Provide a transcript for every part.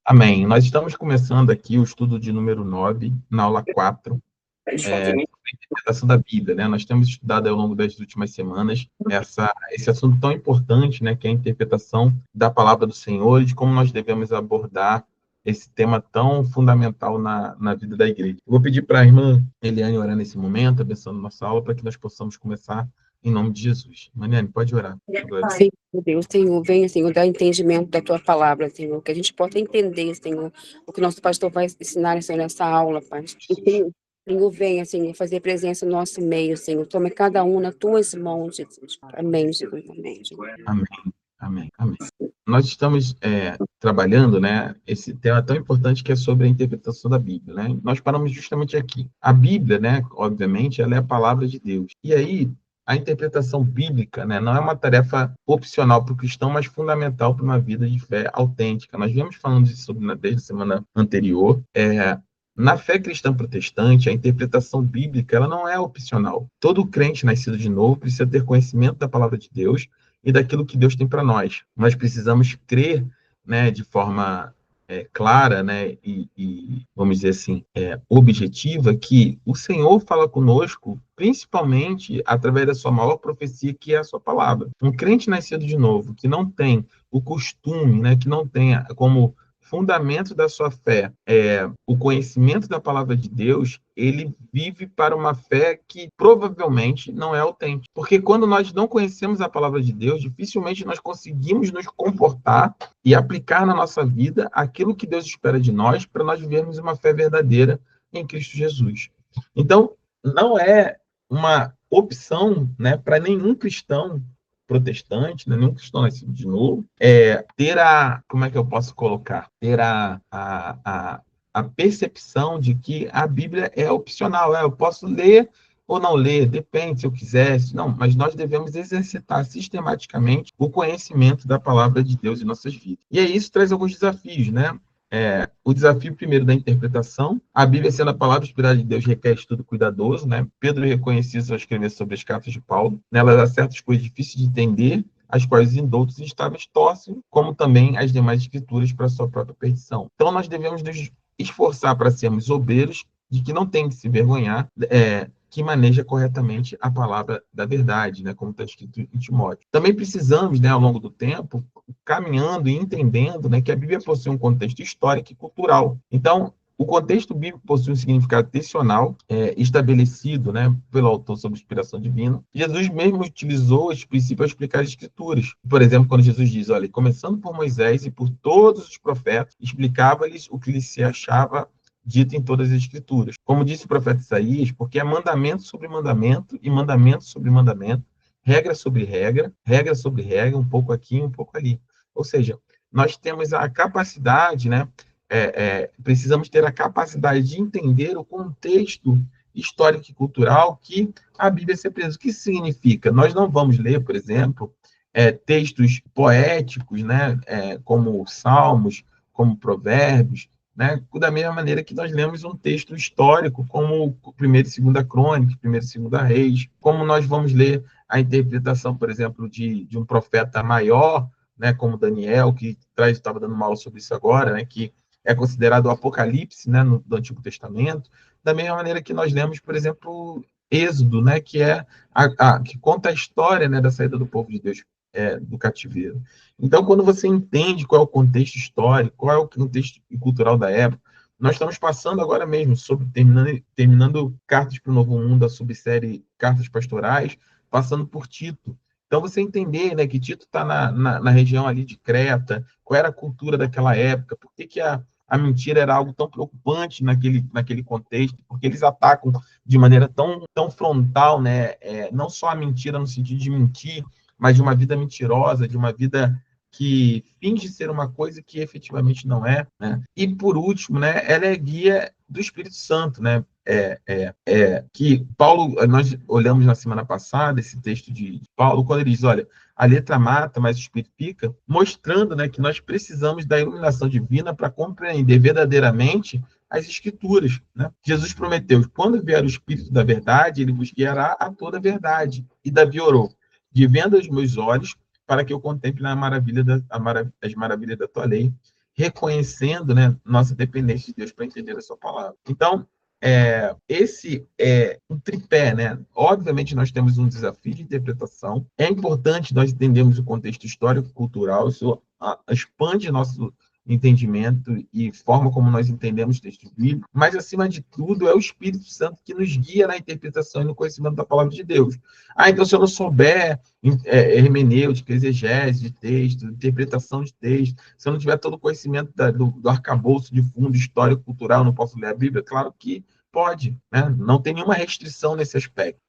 Amém. Nós estamos começando aqui o estudo de número 9, na aula 4, sobre a interpretação da Bíblia, né? Nós temos estudado ao longo das últimas semanas esse assunto tão importante, né, que é a interpretação da palavra do Senhor e de como nós devemos abordar esse tema tão fundamental na vida da igreja. Eu vou pedir para a irmã Eliane orar nesse momento, abençoando nossa aula, para que nós possamos começar em nome de Jesus. Eliane, pode orar. Senhor Deus, Senhor, venha, Senhor, dar entendimento da tua palavra, Senhor, que a gente possa entender, Senhor, o que nosso pastor vai ensinar, Senhor, nessa aula, Pai. E, Senhor, venha, Senhor, fazer presença no nosso meio, Senhor. Tome cada um nas tuas mãos, Jesus. Amém, Jesus. Amém, Jesus. Amém. Amém. Amém. Nós estamos trabalhando, né, esse tema tão importante que é sobre a interpretação da Bíblia, né? Nós paramos justamente aqui. A Bíblia, né, obviamente, ela é a palavra de Deus. E aí, a interpretação bíblica, né, não é uma tarefa opcional para o cristão, mas fundamental para uma vida de fé autêntica. Nós viemos falando disso desde a semana anterior. Na fé cristã protestante, a interpretação bíblica ela não é opcional. Todo crente nascido de novo precisa ter conhecimento da palavra de Deus e daquilo que Deus tem para nós. Nós precisamos crer, né, de forma clara, né, e, vamos dizer assim, objetiva, que o Senhor fala conosco, principalmente através da sua maior profecia, que é a sua palavra. Um crente nascido de novo, que não tem o costume, né, que não tenha como fundamento da sua fé o conhecimento da palavra de Deus, ele vive para uma fé que provavelmente não é autêntica. Porque quando nós não conhecemos a palavra de Deus, dificilmente nós conseguimos nos comportar e aplicar na nossa vida aquilo que Deus espera de nós para nós vivermos uma fé verdadeira em Cristo Jesus. Então, não é uma opção, né, para nenhum cristão protestante, né, nenhum cristão nascido de novo, ter como é que eu posso colocar? Ter a percepção de que a Bíblia é opcional. Eu posso ler ou não ler, depende se eu quisesse. Não, mas nós devemos exercitar sistematicamente o conhecimento da palavra de Deus em nossas vidas. E aí isso traz alguns desafios, né? O desafio primeiro da interpretação. A Bíblia, sendo a palavra inspirada de Deus, requer estudo cuidadoso, né? Pedro reconhecia isso ao escrever sobre as cartas de Paulo. Nelas há certas coisas difíceis de entender, as quais os indoutos e instáveis torcem, como também as demais escrituras para sua própria perdição. Então, nós devemos nos esforçar para sermos obreiros de que não tem que se vergonhar, que maneja corretamente a palavra da verdade, né, como está escrito em Timóteo. Também precisamos, né, ao longo do tempo, caminhando e entendendo, né, que a Bíblia possui um contexto histórico e cultural. Então, o contexto bíblico possui um significado tensional estabelecido, né, pelo autor sob inspiração divina. Jesus mesmo utilizou esse princípio ao explicar as escrituras. Por exemplo, quando Jesus diz, olha, começando por Moisés e por todos os profetas, explicava-lhes o que lhes se achava dito em todas as escrituras. Como disse o profeta Isaías, porque é mandamento sobre mandamento e mandamento sobre mandamento, regra sobre regra, um pouco aqui, um pouco ali. Ou seja, nós temos a capacidade, né, precisamos ter a capacidade de entender o contexto histórico e cultural que a Bíblia se apresenta. O que significa? Nós não vamos ler, por exemplo, textos poéticos, né, como Salmos, como Provérbios, né, da mesma maneira que nós lemos um texto histórico, como 1ª e 2ª Crônicas, 1ª e 2ª Reis, como nós vamos ler a interpretação, por exemplo, de um profeta maior, né, como Daniel, que estava dando uma aula sobre isso agora, né, que é considerado o Apocalipse, né, do Antigo Testamento, da mesma maneira que nós lemos, por exemplo, Êxodo, né, que que conta a história, né, da saída do povo de Deus do cativeiro. Então, quando você entende qual é o contexto histórico, qual é o contexto cultural da época, nós estamos passando agora mesmo, terminando Cartas para o Novo Mundo, a subsérie Cartas Pastorais, passando por Tito. Então, você entender, né, que Tito está na região ali de Creta, qual era a cultura daquela época, por que a mentira era algo tão preocupante naquele contexto, porque eles atacam de maneira tão frontal, né, não só a mentira no sentido de mentir, mas de uma vida mentirosa, de uma vida que finge ser uma coisa que efetivamente não é, né? E por último, né, ela é guia do Espírito Santo, né? Que Paulo, nós olhamos na semana passada esse texto de Paulo, quando ele diz, olha, a letra mata, mas o Espírito pica, mostrando, né, que nós precisamos da iluminação divina para compreender verdadeiramente as Escrituras, né? Jesus prometeu, quando vier o Espírito da verdade, ele vos guiará a toda a verdade. E Davi orou, de venda os meus olhos, para que eu contemple as maravilhas da tua lei. reconhecendo, né, nossa dependência de Deus para entender a sua palavra. Então, esse é um tripé, né? Obviamente, nós temos um desafio de interpretação. É importante nós entendermos o contexto histórico, cultural, isso expande nosso entendimento e forma como nós entendemos o texto bíblico, mas, acima de tudo, é o Espírito Santo que nos guia na interpretação e no conhecimento da palavra de Deus. Então, se eu não souber hermenêutica, exegese de texto, interpretação de texto, se eu não tiver todo o conhecimento do arcabouço de fundo histórico, cultural, não posso ler a Bíblia? Claro que pode, né? Não tem nenhuma restrição nesse aspecto.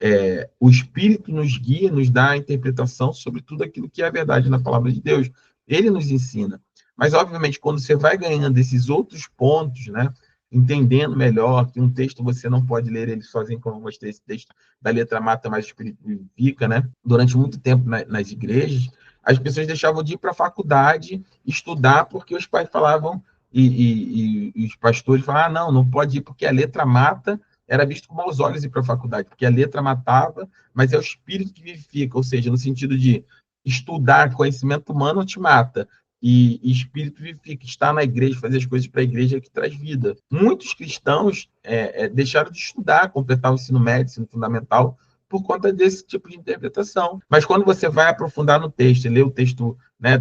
O Espírito nos guia, nos dá a interpretação sobre tudo aquilo que é a verdade na palavra de Deus. Ele nos ensina. Mas, obviamente, quando você vai ganhando esses outros pontos, né, entendendo melhor que um texto você não pode ler ele sozinho, como eu mostrei esse texto da letra mata, mas o espírito vivifica, né? Durante muito tempo nas igrejas, as pessoas deixavam de ir para a faculdade estudar porque os pais falavam e os pastores falavam, não pode ir porque a letra mata, era visto com maus olhos ir para a faculdade, porque a letra matava, mas é o espírito que vivifica, ou seja, no sentido de estudar conhecimento humano te mata, e espírito vivifica, estar na igreja, fazer as coisas para a igreja que traz vida. Muitos cristãos deixaram de estudar, completar o ensino médio, ensino fundamental, por conta desse tipo de interpretação. Mas quando você vai aprofundar no texto, e ler o texto, né,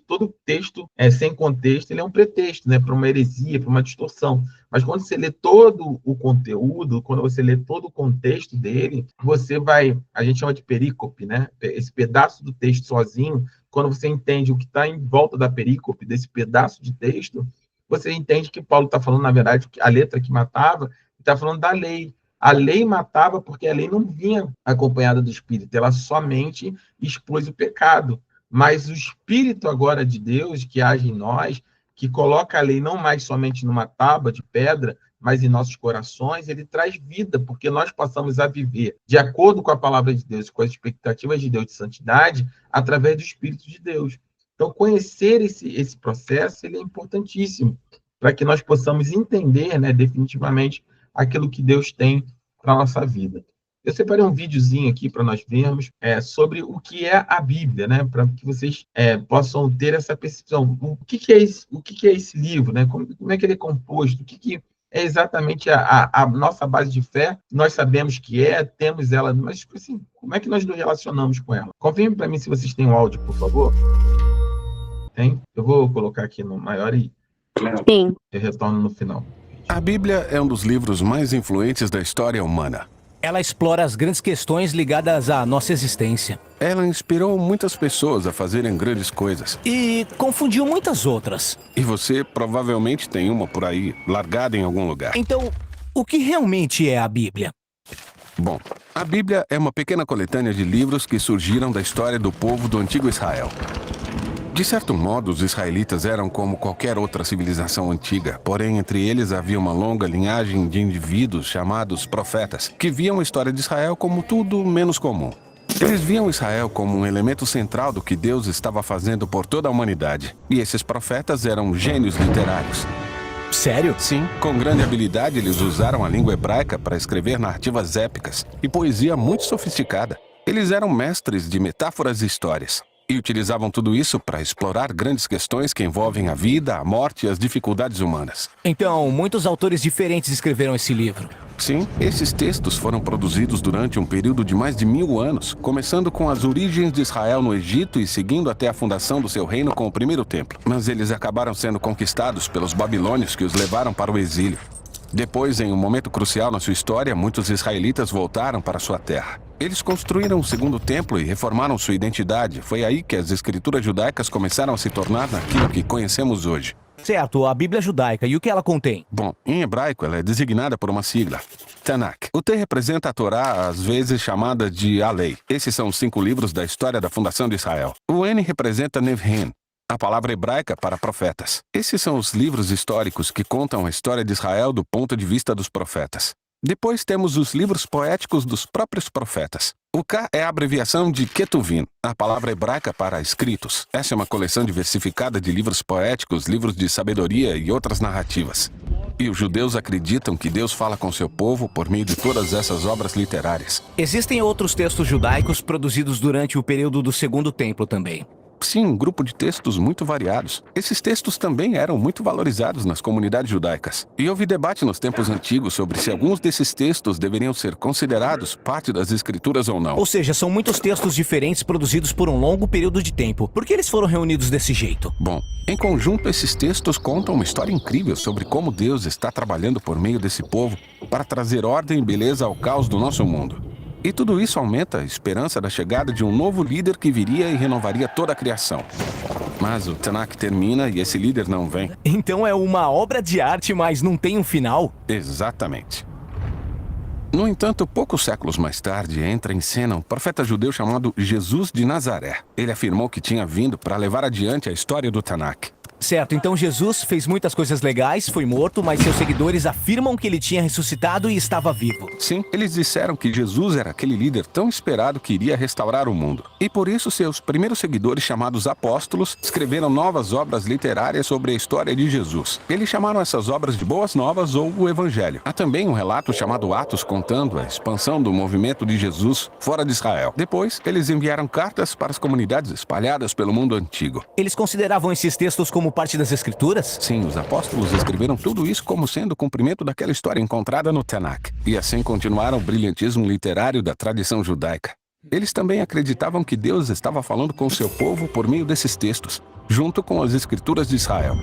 todo texto sem contexto, ele é um pretexto, né, para uma heresia, para uma distorção. Mas quando você lê todo o conteúdo, quando você lê todo o contexto dele, você vai, a gente chama de perícope, né, esse pedaço do texto sozinho, quando você entende o que está em volta da perícope, desse pedaço de texto, você entende que Paulo está falando, na verdade, que a letra que matava, está falando da lei. A lei matava porque a lei não vinha acompanhada do Espírito, ela somente expôs o pecado. Mas o Espírito agora de Deus, que age em nós, que coloca a lei não mais somente numa tábua de pedra, mas em nossos corações, ele traz vida, porque nós passamos a viver de acordo com a palavra de Deus, com as expectativas de Deus de santidade, através do Espírito de Deus. Então, conhecer esse processo ele é importantíssimo, para que nós possamos entender, né, definitivamente aquilo que Deus tem para a nossa vida. Eu separei um videozinho aqui para nós vermos sobre o que é a Bíblia, né, para que vocês possam ter essa percepção. O que é esse livro, né? Como é que ele é composto? O que é exatamente a nossa base de fé? Nós sabemos que temos ela, mas assim, como é que nós nos relacionamos com ela? Confirme para mim se vocês têm o áudio, por favor. Tem? Eu vou colocar aqui no maior e Sim. eu retorno no final. A Bíblia é um dos livros mais influentes da história humana. Ela explora as grandes questões ligadas à nossa existência. Ela inspirou muitas pessoas a fazerem grandes coisas. E confundiu muitas outras. E você provavelmente tem uma por aí, largada em algum lugar. Então, o que realmente é a Bíblia? Bom, a Bíblia é uma pequena coletânea de livros que surgiram da história do povo do antigo Israel. De certo modo, os israelitas eram como qualquer outra civilização antiga, porém entre eles havia uma longa linhagem de indivíduos chamados profetas, que viam a história de Israel como tudo menos comum. Eles viam Israel como um elemento central do que Deus estava fazendo por toda a humanidade. E esses profetas eram gênios literários. Sério? Sim, com grande habilidade eles usaram a língua hebraica para escrever narrativas épicas e poesia muito sofisticada. Eles eram mestres de metáforas e histórias. E utilizavam tudo isso para explorar grandes questões que envolvem a vida, a morte e as dificuldades humanas. Então, muitos autores diferentes escreveram esse livro. Sim, esses textos foram produzidos durante um período de mais de 1000 anos, começando com as origens de Israel no Egito e seguindo até a fundação do seu reino com o primeiro templo. Mas eles acabaram sendo conquistados pelos babilônios que os levaram para o exílio. Depois, em um momento crucial na sua história, muitos israelitas voltaram para sua terra. Eles construíram o segundo templo e reformaram sua identidade. Foi aí que as escrituras judaicas começaram a se tornar naquilo que conhecemos hoje. Certo, a Bíblia judaica. E o que ela contém? Bom, em hebraico ela é designada por uma sigla, Tanakh. O T representa a Torá, às vezes chamada de a Lei. Esses são os 5 livros da história da fundação de Israel. O N representa Nevhem, a palavra hebraica para profetas. Esses são os livros históricos que contam a história de Israel do ponto de vista dos profetas. Depois temos os livros poéticos dos próprios profetas. O K é a abreviação de Ketuvim, a palavra hebraica para escritos. Essa é uma coleção diversificada de livros poéticos, livros de sabedoria e outras narrativas. E os judeus acreditam que Deus fala com seu povo por meio de todas essas obras literárias. Existem outros textos judaicos produzidos durante o período do Segundo Templo também. Sim, um grupo de textos muito variados. Esses textos também eram muito valorizados nas comunidades judaicas. E houve debate nos tempos antigos sobre se alguns desses textos deveriam ser considerados parte das escrituras ou não. Ou seja, são muitos textos diferentes produzidos por um longo período de tempo. Por que eles foram reunidos desse jeito? Bom, em conjunto, esses textos contam uma história incrível sobre como Deus está trabalhando por meio desse povo para trazer ordem e beleza ao caos do nosso mundo. E tudo isso aumenta a esperança da chegada de um novo líder que viria e renovaria toda a criação. Mas o Tanakh termina e esse líder não vem. Então é uma obra de arte, mas não tem um final? Exatamente. No entanto, poucos séculos mais tarde, entra em cena um profeta judeu chamado Jesus de Nazaré. Ele afirmou que tinha vindo para levar adiante a história do Tanakh. Certo, então Jesus fez muitas coisas legais, foi morto, mas seus seguidores afirmam que ele tinha ressuscitado e estava vivo. Sim, eles disseram que Jesus era aquele líder tão esperado que iria restaurar o mundo. E por isso seus primeiros seguidores, chamados apóstolos, escreveram novas obras literárias sobre a história de Jesus. Eles chamaram essas obras de Boas Novas ou o Evangelho. Há também um relato chamado Atos contando a expansão do movimento de Jesus fora de Israel. Depois, eles enviaram cartas para as comunidades espalhadas pelo mundo antigo. Eles consideravam esses textos como parte das escrituras? Sim, os apóstolos escreveram tudo isso como sendo o cumprimento daquela história encontrada no Tanakh. E assim continuaram o brilhantismo literário da tradição judaica. Eles também acreditavam que Deus estava falando com o seu povo por meio desses textos, junto com as escrituras de Israel.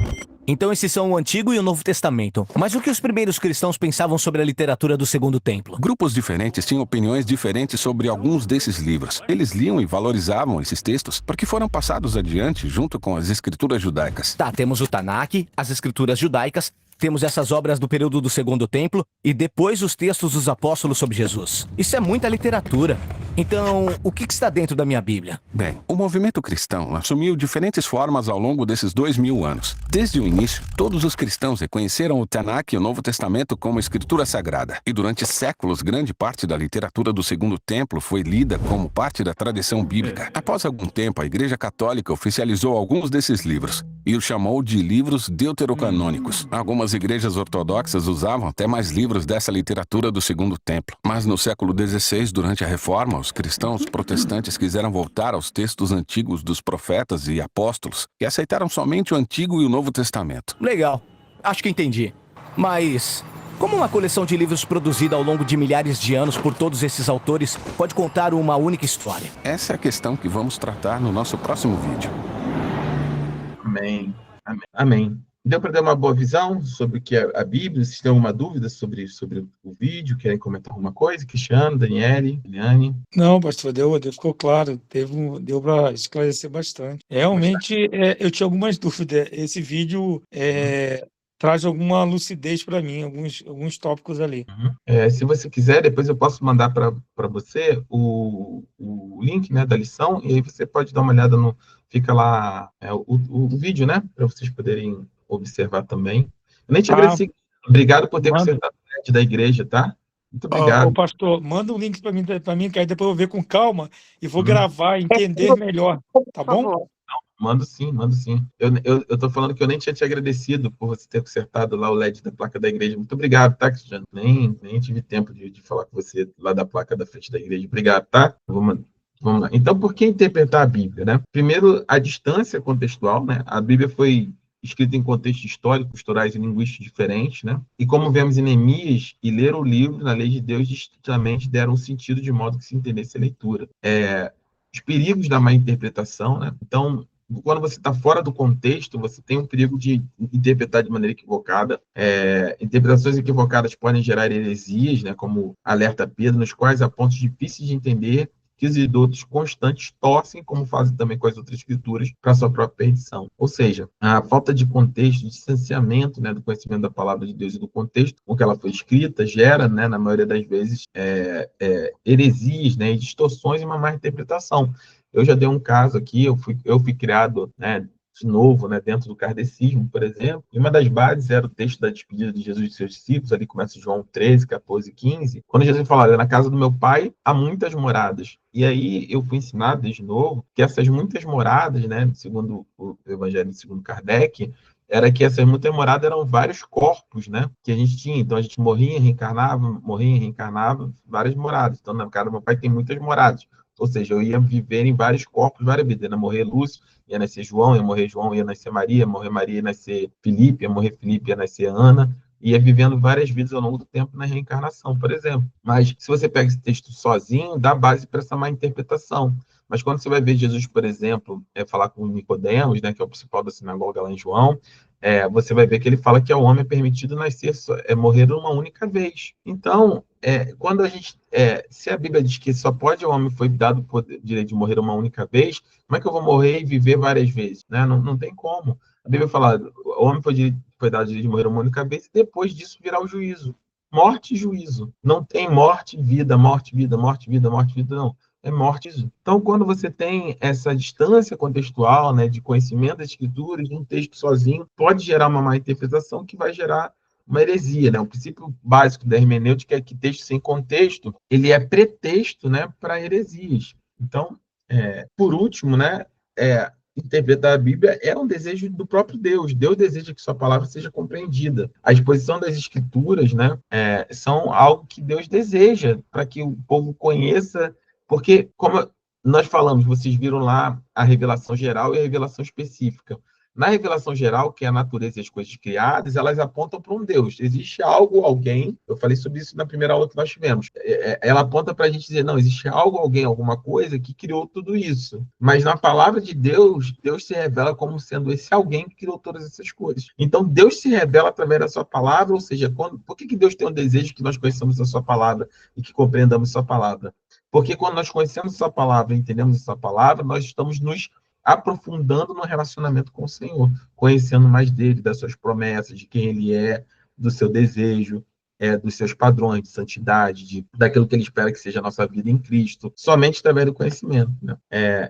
Então esses são o Antigo e o Novo Testamento. Mas o que os primeiros cristãos pensavam sobre a literatura do Segundo Templo? Grupos diferentes tinham opiniões diferentes sobre alguns desses livros. Eles liam e valorizavam esses textos porque foram passados adiante junto com as escrituras judaicas. Tá, temos o Tanakh, as escrituras judaicas, temos essas obras do período do Segundo Templo e depois os textos dos apóstolos sobre Jesus. Isso é muita literatura. Então, o que está dentro da minha Bíblia? Bem, o movimento cristão assumiu diferentes formas ao longo desses 2000 anos. Desde o início, todos os cristãos reconheceram o Tanakh e o Novo Testamento como escritura sagrada. E durante séculos, grande parte da literatura do Segundo Templo foi lida como parte da tradição bíblica. Após algum tempo, a Igreja Católica oficializou alguns desses livros e os chamou de livros deuterocanônicos. Algumas igrejas ortodoxas usavam até mais livros dessa literatura do Segundo Templo. Mas no século XVI, durante a Reforma, os cristãos protestantes quiseram voltar aos textos antigos dos profetas e apóstolos e aceitaram somente o Antigo e o Novo Testamento. Legal, acho que entendi. Mas como uma coleção de livros produzida ao longo de milhares de anos por todos esses autores pode contar uma única história? Essa é a questão que vamos tratar no nosso próximo vídeo. Amém. Amém. Amém. Deu para dar uma boa visão sobre o que é a Bíblia? Se tem alguma dúvida sobre o vídeo, querem comentar alguma coisa? Cristiano, Daniele, Eliane? Não, pastor, ficou claro, deu para esclarecer bastante. Realmente, eu tinha algumas dúvidas. Esse vídeo traz alguma lucidez para mim, alguns tópicos ali. Se você quiser, depois eu posso mandar para você o link, né, da lição, e aí você pode dar uma olhada fica lá o vídeo, né, para vocês poderem observar também. Eu nem te agradeci. Obrigado por ter consertado o site da igreja, tá? Muito obrigado. Pastor, manda um link para mim, que aí depois eu vou ver com calma e vou gravar, entender melhor, tá bom? Mando sim. Eu tô falando que eu nem tinha te agradecido por você ter consertado lá o LED da placa da igreja. Muito obrigado, tá, Cristiano? Nem tive tempo de falar com você lá da placa da frente da igreja. Obrigado, tá? Vamos lá. Então, por que interpretar a Bíblia, né? Primeiro, a distância contextual, né? A Bíblia foi escrita em contextos históricos, culturais e linguísticos diferentes, né? E como vemos em Neemias, e ler o livro na lei de Deus distintamente deram um sentido de modo que se entendesse a leitura. Os perigos da má interpretação, né? Então, quando você está fora do contexto, você tem um perigo de interpretar de maneira equivocada. Interpretações equivocadas podem gerar heresias, né? Como alerta Pedro, nos quais há pontos difíceis de entender que os idosos constantes torcem, como fazem também com as outras escrituras, para sua própria perdição. Ou seja, a falta de contexto, de distanciamento, né, do conhecimento da palavra de Deus e do contexto com que ela foi escrita, gera, né, na maioria das vezes, heresias, né, e distorções e uma má interpretação. Eu já dei um caso aqui, eu fui criado, né, de novo, né, dentro do kardecismo, por exemplo, e uma das bases era o texto da despedida de Jesus e seus discípulos, ali começa João 13, 14 e 15, quando Jesus fala, olha, na casa do meu pai há muitas moradas. E aí eu fui ensinado desde novo que essas muitas moradas, né, segundo o Evangelho segundo Kardec, era que essas muitas moradas eram vários corpos, né, que a gente tinha. Então a gente morria, reencarnava, várias moradas. Então na casa do meu pai tem muitas moradas. Ou seja, eu ia viver em vários corpos, várias vidas. Ia morrer Lúcio, ia nascer João, ia morrer João, ia nascer Maria, ia morrer Maria, ia nascer Felipe, ia morrer Felipe, ia nascer Ana, ia vivendo várias vidas ao longo do tempo na reencarnação, por exemplo. Mas se você pega esse texto sozinho, dá base para essa má interpretação. Mas quando você vai ver Jesus, por exemplo, falar com Nicodemos, né, que é o principal da sinagoga lá em João, você vai ver que ele fala que ao homem é permitido nascer, morrer uma única vez. Então, quando a gente, se a Bíblia diz que só pode ao homem foi dado o direito de morrer uma única vez, como é que eu vou morrer e viver várias vezes? Né? Não tem como. A Bíblia fala, o homem foi dado o direito de morrer uma única vez, e depois disso virá o juízo. Morte e juízo. Não tem morte, vida, morte, vida, morte, vida, morte, vida, não. É morte. Então, quando você tem essa distância contextual, né, de conhecimento das escrituras, um texto sozinho pode gerar uma má interpretação que vai gerar uma heresia, né? O princípio básico da hermenêutica é que texto sem contexto, ele é pretexto, né, para heresias. Então, por último, né, interpretar a Bíblia é um desejo do próprio Deus. Deus deseja que sua palavra seja compreendida. A exposição das escrituras, né, são algo que Deus deseja para que o povo conheça, porque, como nós falamos, vocês viram lá a revelação geral e a revelação específica. Na revelação geral, que é a natureza e as coisas criadas, elas apontam para um Deus. Existe algo, alguém, eu falei sobre isso na primeira aula que nós tivemos, ela aponta para a gente dizer, não, existe algo, alguém, alguma coisa que criou tudo isso. Mas na palavra de Deus, Deus se revela como sendo esse alguém que criou todas essas coisas. Então, Deus se revela através da sua palavra, ou seja, por que Deus tem um desejo que nós conheçamos a sua palavra e que compreendamos a sua palavra? Porque quando nós conhecemos a sua palavra e entendemos a sua palavra, nós estamos nos aprofundando no relacionamento com o Senhor, conhecendo mais dele, das suas promessas, de quem ele é, do seu desejo, dos seus padrões de santidade, daquilo que ele espera que seja a nossa vida em Cristo, somente através do conhecimento. Né?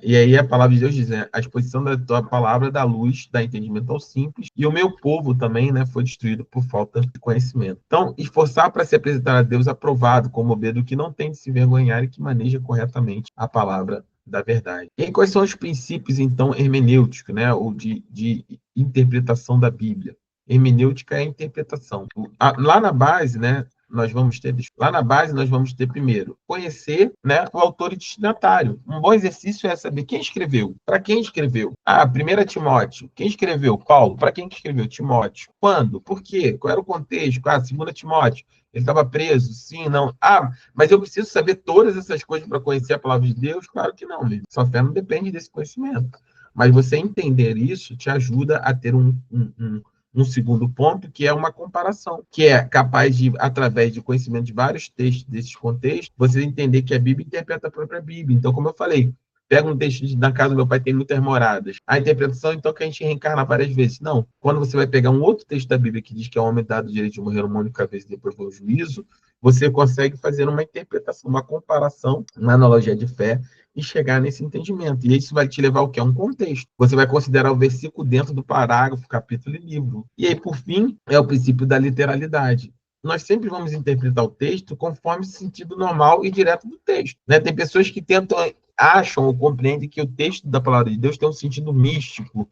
E aí a palavra de Deus diz, né, a exposição da tua palavra dá luz, dá entendimento ao simples, e o meu povo também, né, foi destruído por falta de conhecimento. Então, esforçar para se apresentar a Deus aprovado, como obreiro que não tem de se envergonhar e que maneja corretamente a palavra da verdade. E quais são os princípios, então, hermenêuticos, né, ou de interpretação da Bíblia? Hermenêutica é a interpretação. Lá na base, né, nós vamos ter primeiro conhecer, né, o autor e destinatário. Um bom exercício é saber quem escreveu, para quem escreveu. 1 Timóteo, quem escreveu? Paulo. Para quem escreveu? Timóteo. Quando? Por quê? Qual era o contexto? 2 Timóteo. Ele estava preso? Sim, não. Mas eu preciso saber todas essas coisas para conhecer a palavra de Deus? Claro que não, mesmo. Sua fé não depende desse conhecimento. Mas você entender isso te ajuda a ter um segundo ponto, que é uma comparação, que é capaz de, através de conhecimento de vários textos desses contextos, você entender que a Bíblia interpreta a própria Bíblia. Então, como eu falei, pega um texto na casa do meu pai tem muitas moradas. A interpretação, então, que a gente reencarna várias vezes. Não. Quando você vai pegar um outro texto da Bíblia que diz que é o homem dado o direito de morrer uma única vez e depois do juízo, você consegue fazer uma interpretação, uma comparação, uma analogia de fé e chegar nesse entendimento. E isso vai te levar ao quê? A um contexto. Você vai considerar o versículo dentro do parágrafo, capítulo e livro. E aí, por fim, é o princípio da literalidade. Nós sempre vamos interpretar o texto conforme o sentido normal e direto do texto. Né? Tem pessoas que acham ou compreendem que o texto da palavra de Deus tem um sentido místico,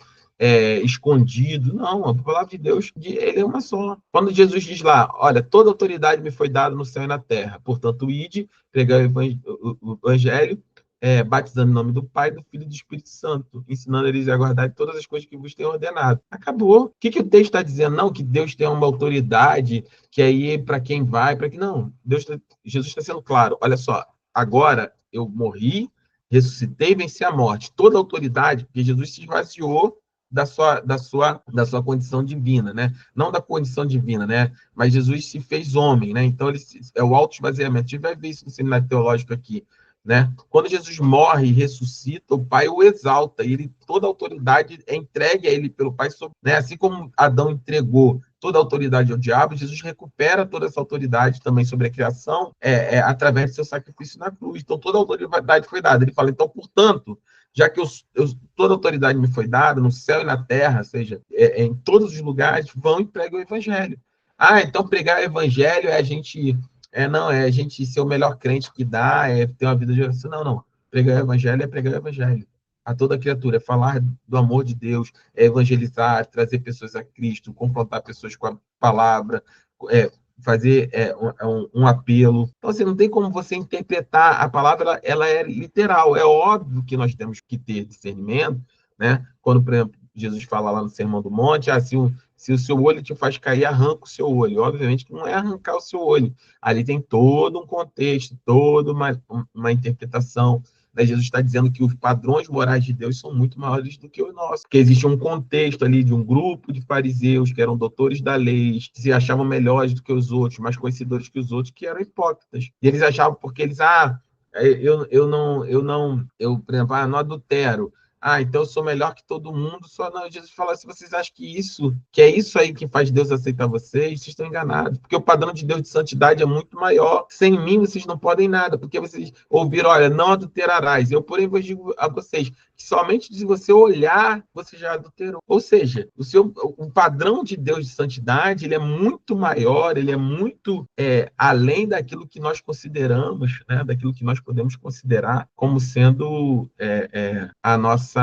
escondido. Não, a palavra de Deus, ele é uma só. Quando Jesus diz lá, olha, toda autoridade me foi dada no céu e na terra, portanto, ide, pregar o evangelho, batizando em nome do Pai, do Filho e do Espírito Santo, ensinando eles a guardar todas as coisas que vos tenho ordenado. Acabou. O que o texto está dizendo? Não, que Deus tem uma autoridade, que aí para quem vai, para quem não. Jesus está sendo claro. Olha só, agora eu morri, ressuscitei, venci a morte. Toda a autoridade, porque Jesus se esvaziou da sua condição divina, né? Não da condição divina, né? Mas Jesus se fez homem, né? Então é o auto-esvaziamento. A gente vai ver isso no seminário teológico aqui. Né? Quando Jesus morre e ressuscita, o Pai o exalta, e toda a autoridade é entregue a ele pelo Pai, né? Assim como Adão entregou toda a autoridade ao diabo, Jesus recupera toda essa autoridade também sobre a criação através do seu sacrifício na cruz. Então, toda a autoridade foi dada. Ele fala, então, portanto, já que toda a autoridade me foi dada, no céu e na terra, ou seja, em todos os lugares, vão e pregam o evangelho. Então pregar o evangelho é a gente... não, é a gente ser o melhor crente que dá, ter uma vida de oração. Não. Pregar o evangelho é pregar o evangelho a toda criatura, é falar do amor de Deus, é evangelizar, trazer pessoas a Cristo, confrontar pessoas com a palavra, fazer um apelo. Então, assim, não tem como você interpretar a palavra, ela é literal. É óbvio que nós temos que ter discernimento, né? Quando, por exemplo, Jesus fala lá no Sermão do Monte, se o seu olho te faz cair, arranca o seu olho. Obviamente que não é arrancar o seu olho. Ali tem todo um contexto, toda uma interpretação, né? Jesus está dizendo que os padrões morais de Deus são muito maiores do que os nossos, porque existe um contexto ali de um grupo de fariseus que eram doutores da lei, que se achavam melhores do que os outros, mais conhecedores que os outros, que eram hipócritas. E eles achavam, porque eles, por exemplo, não adultero. Então eu sou melhor que todo mundo. Só não, Jesus fala, se vocês acham que é isso aí que faz Deus aceitar vocês estão enganados, porque o padrão de Deus de santidade é muito maior. Sem mim vocês não podem nada, porque vocês ouviram, olha, não adulterarás. Eu, porém, vos digo a vocês que somente se você olhar, você já adulterou. Ou seja, o padrão de Deus de santidade, ele é muito maior, ele é muito além daquilo que nós consideramos, né, daquilo que nós podemos considerar como sendo a nossa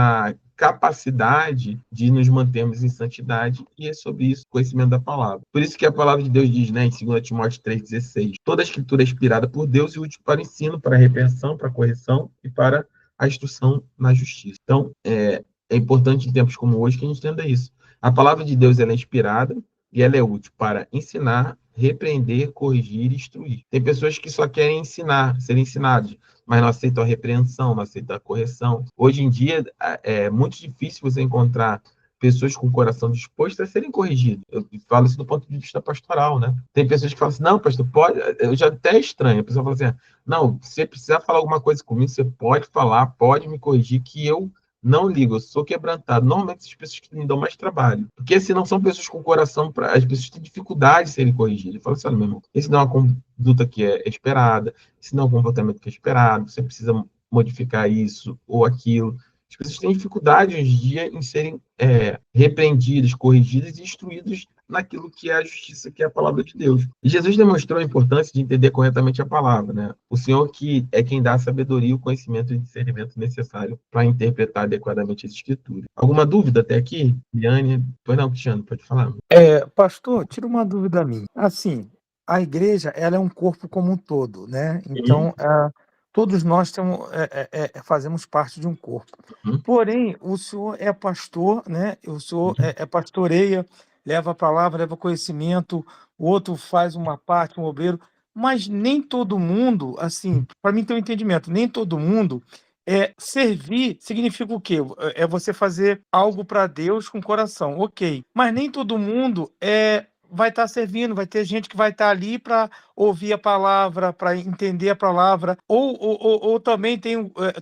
capacidade de nos mantermos em santidade, e é sobre isso o conhecimento da palavra. Por isso que a palavra de Deus diz, né, em 2 Timóteo 3,16, toda a escritura é inspirada por Deus e útil para o ensino, para a repreensão, para a correção e para a instrução na justiça. Então, é importante em tempos como hoje que a gente entenda isso. A palavra de Deus ela é inspirada e ela é útil para ensinar, repreender, corrigir e instruir. Tem pessoas que só querem ensinar, ser ensinados, mas não aceitam a repreensão, não aceitam a correção. Hoje em dia, é muito difícil você encontrar pessoas com o coração disposto a serem corrigidas. Eu falo isso do ponto de vista pastoral, né? Tem pessoas que falam assim, não, pastor, pode... Eu já até estranho. A pessoa fala assim, não, se você precisar falar alguma coisa comigo, você pode falar, pode me corrigir, que eu não ligo, eu sou quebrantado. Normalmente, essas pessoas que me dão mais trabalho. Porque, se não são pessoas com coração, as pessoas têm dificuldade de serem corrigidas. Eu falo assim, olha, meu irmão, esse não é uma conduta que é esperada, esse não é um comportamento que é esperado, você precisa modificar isso ou aquilo. As pessoas têm dificuldade hoje em dia em serem repreendidas, corrigidas e instruídas naquilo que é a justiça, que é a palavra de Deus. E Jesus demonstrou a importância de entender corretamente a palavra, né? O Senhor que é quem dá a sabedoria, o conhecimento e o discernimento necessário para interpretar adequadamente as escrituras. Alguma dúvida até aqui? Liane? Pois não, Cristiano, pode falar. Pastor, tira uma dúvida minha. Assim, a igreja, ela é um corpo como um todo, né? Então, todos nós fazemos parte de um corpo. Porém, o senhor é pastor, né? O senhor pastoreia, leva a palavra, leva conhecimento, o outro faz uma parte, um obreiro, mas nem todo mundo, assim, para mim ter um entendimento, nem todo mundo servir significa o quê? É você fazer algo para Deus com coração, ok. Mas nem todo mundo vai estar servindo, vai ter gente que vai estar ali para ouvir a palavra, para entender a palavra, ou também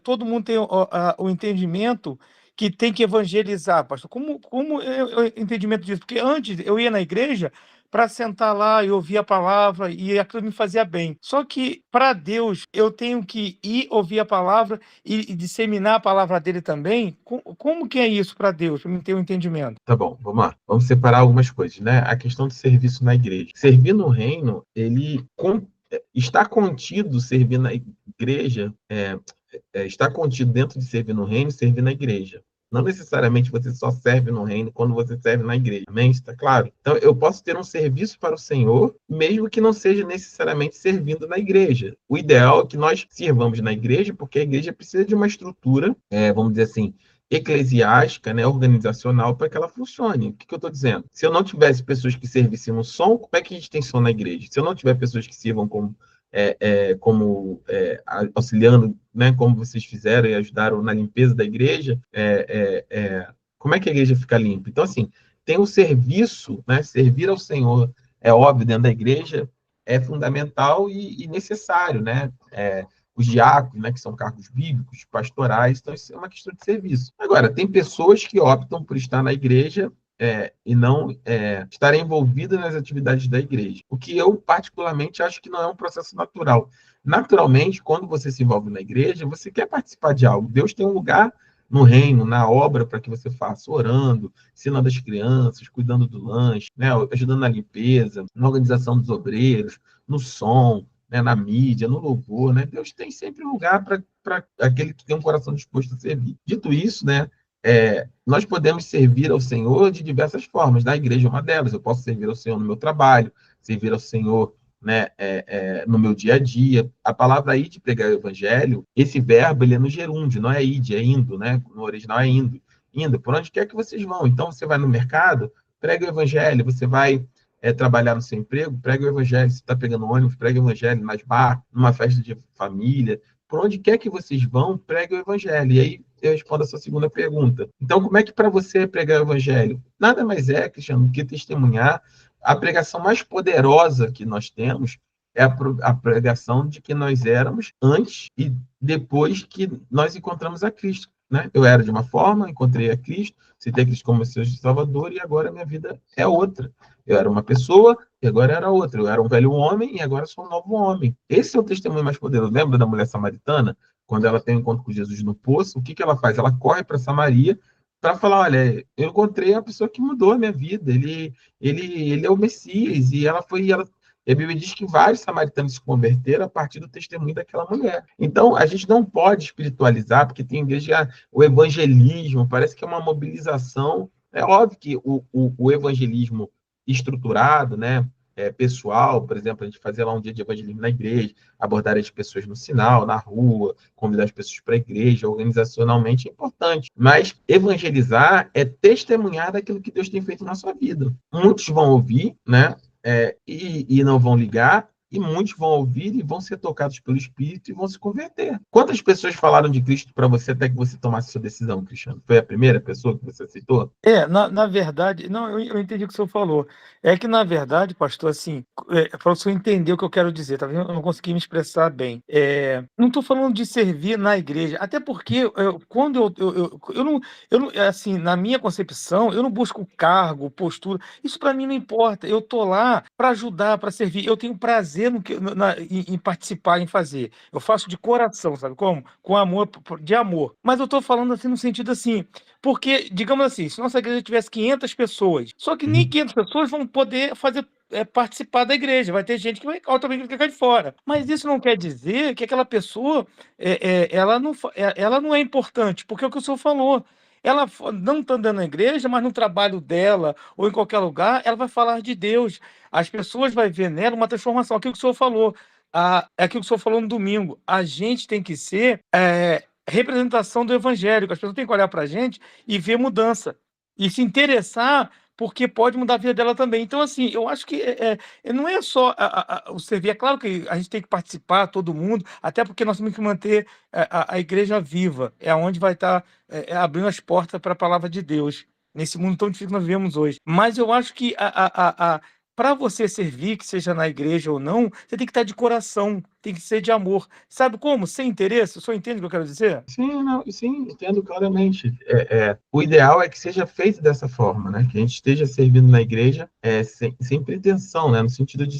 todo mundo tem o entendimento que tem que evangelizar, pastor. Como é o entendimento disso? Porque antes eu ia na igreja para sentar lá e ouvir a palavra e aquilo me fazia bem. Só que para Deus eu tenho que ir ouvir a palavra e disseminar a palavra dele também. Como que é isso para Deus, para mim ter um entendimento? Tá bom, vamos lá. Vamos separar algumas coisas, né? A questão do serviço na igreja. Servir no reino, ele está contido, servir na igreja, está contido dentro de servir no reino, servir na igreja. Não necessariamente você só serve no reino quando você serve na igreja. Amém? Está claro? Então, eu posso ter um serviço para o Senhor, mesmo que não seja necessariamente servindo na igreja. O ideal é que nós sirvamos na igreja, porque a igreja precisa de uma estrutura, vamos dizer assim, eclesiástica, né, organizacional, para que ela funcione. O que eu estou dizendo? Se eu não tivesse pessoas que servissem no som, como é que a gente tem som na igreja? Se eu não tiver pessoas que sirvam como auxiliando, né, como vocês fizeram e ajudaram na limpeza da igreja, como é que a igreja fica limpa? Então, assim, tem o serviço, né, servir ao Senhor, é óbvio, dentro da igreja, é fundamental e necessário, né? Os diáconos, né, que são cargos bíblicos, pastorais, então isso é uma questão de serviço. Agora, tem pessoas que optam por estar na igreja e não estarem envolvidas nas atividades da igreja. O que eu, particularmente, acho que não é um processo natural. Naturalmente, quando você se envolve na igreja, você quer participar de algo. Deus tem um lugar no reino, na obra, para que você faça, orando, ensinando as crianças, cuidando do lanche, né, ajudando na limpeza, na organização dos obreiros, no som, né, na mídia, no louvor, né? Deus tem sempre um lugar para aquele que tem um coração disposto a servir. Dito isso, né, nós podemos servir ao Senhor de diversas formas. Na igreja é uma delas. Eu posso servir ao Senhor no meu trabalho, servir ao Senhor, né, no meu dia a dia. A palavra ide, pregar o evangelho, esse verbo, ele é no gerúndio, não é ide, é indo, né? No original é indo. Indo, por onde quer que vocês vão. Então, você vai no mercado, prega o evangelho, você vai trabalhar no seu emprego, prega o evangelho, você está pegando ônibus, prega o evangelho, nas bar, numa festa de família, por onde quer que vocês vão, prega o evangelho. E aí eu respondo a sua segunda pergunta. Então, como é que para você é pregar o evangelho? Nada mais é, Cristiano, do que testemunhar. A pregação mais poderosa que nós temos é a pregação de que nós éramos antes e depois que nós encontramos a Cristo, né? Eu era de uma forma, encontrei a Cristo, citei a Cristo como seu Salvador e agora a minha vida é outra. Eu era uma pessoa e agora era outra. Eu era um velho homem e agora sou um novo homem. Esse é o testemunho mais poderoso. Lembra da mulher samaritana? Quando ela tem um encontro com Jesus no poço, o que que ela faz? Ela corre para Samaria para falar, olha, eu encontrei a pessoa que mudou a minha vida. Ele é o Messias. E e a Bíblia diz que vários samaritanos se converteram a partir do testemunho daquela mulher. Então, a gente não pode espiritualizar, porque tem igreja, o evangelismo, parece que é uma mobilização. É óbvio que o evangelismo estruturado, né, pessoal, por exemplo, a gente fazia lá um dia de evangelismo na igreja, abordar as pessoas no sinal, na rua, convidar as pessoas para a igreja, organizacionalmente é importante. Mas evangelizar é testemunhar daquilo que Deus tem feito na sua vida. Muitos vão ouvir, né, e não vão ligar, e muitos vão ouvir e vão ser tocados pelo Espírito e vão se converter. Quantas pessoas falaram de Cristo para você até que você tomasse sua decisão, Cristiano? Foi a primeira pessoa que você aceitou? Na verdade, não, eu entendi o que o senhor falou. É que, na verdade, pastor, assim, para o senhor entender o que eu quero dizer, tá vendo? Eu não consegui me expressar bem. Não estou falando de servir na igreja, até porque quando eu não, assim, na minha concepção, eu não busco cargo, postura, isso para mim não importa. Eu tô lá para ajudar, para servir. Eu tenho prazer em participar, em fazer. Eu faço de coração, sabe como? Com amor, de amor. Mas eu tô falando assim no sentido assim, porque, digamos assim, se nossa igreja tivesse 500 pessoas, só que nem 500 pessoas vão poder participar da igreja, vai ter gente que vai automaticamente ficar de fora. Mas isso não quer dizer que aquela pessoa ela não é importante, porque é o que o senhor falou. Ela não está andando na igreja, mas no trabalho dela ou em qualquer lugar, ela vai falar de Deus. As pessoas vão ver nela uma transformação. Aquilo que o senhor falou, é aquilo que o senhor falou no domingo. A gente tem que ser representação do evangelho. As pessoas têm que olhar para a gente e ver mudança. E se interessar, porque pode mudar a vida dela também. Então, assim, eu acho que não é só o servir. É claro que a gente tem que participar, todo mundo, até porque nós temos que manter a igreja viva. É onde vai estar abrindo as portas para a palavra de Deus, nesse mundo tão difícil que nós vivemos hoje. Mas eu acho que para você servir, que seja na igreja ou não, você tem que estar de coração, tem que ser de amor. Sabe como? Sem interesse? O senhor entende o que eu quero dizer? Sim, não, sim, entendo claramente. O ideal é que seja feito dessa forma, né? Que a gente esteja servindo na igreja sem pretensão, né? No sentido de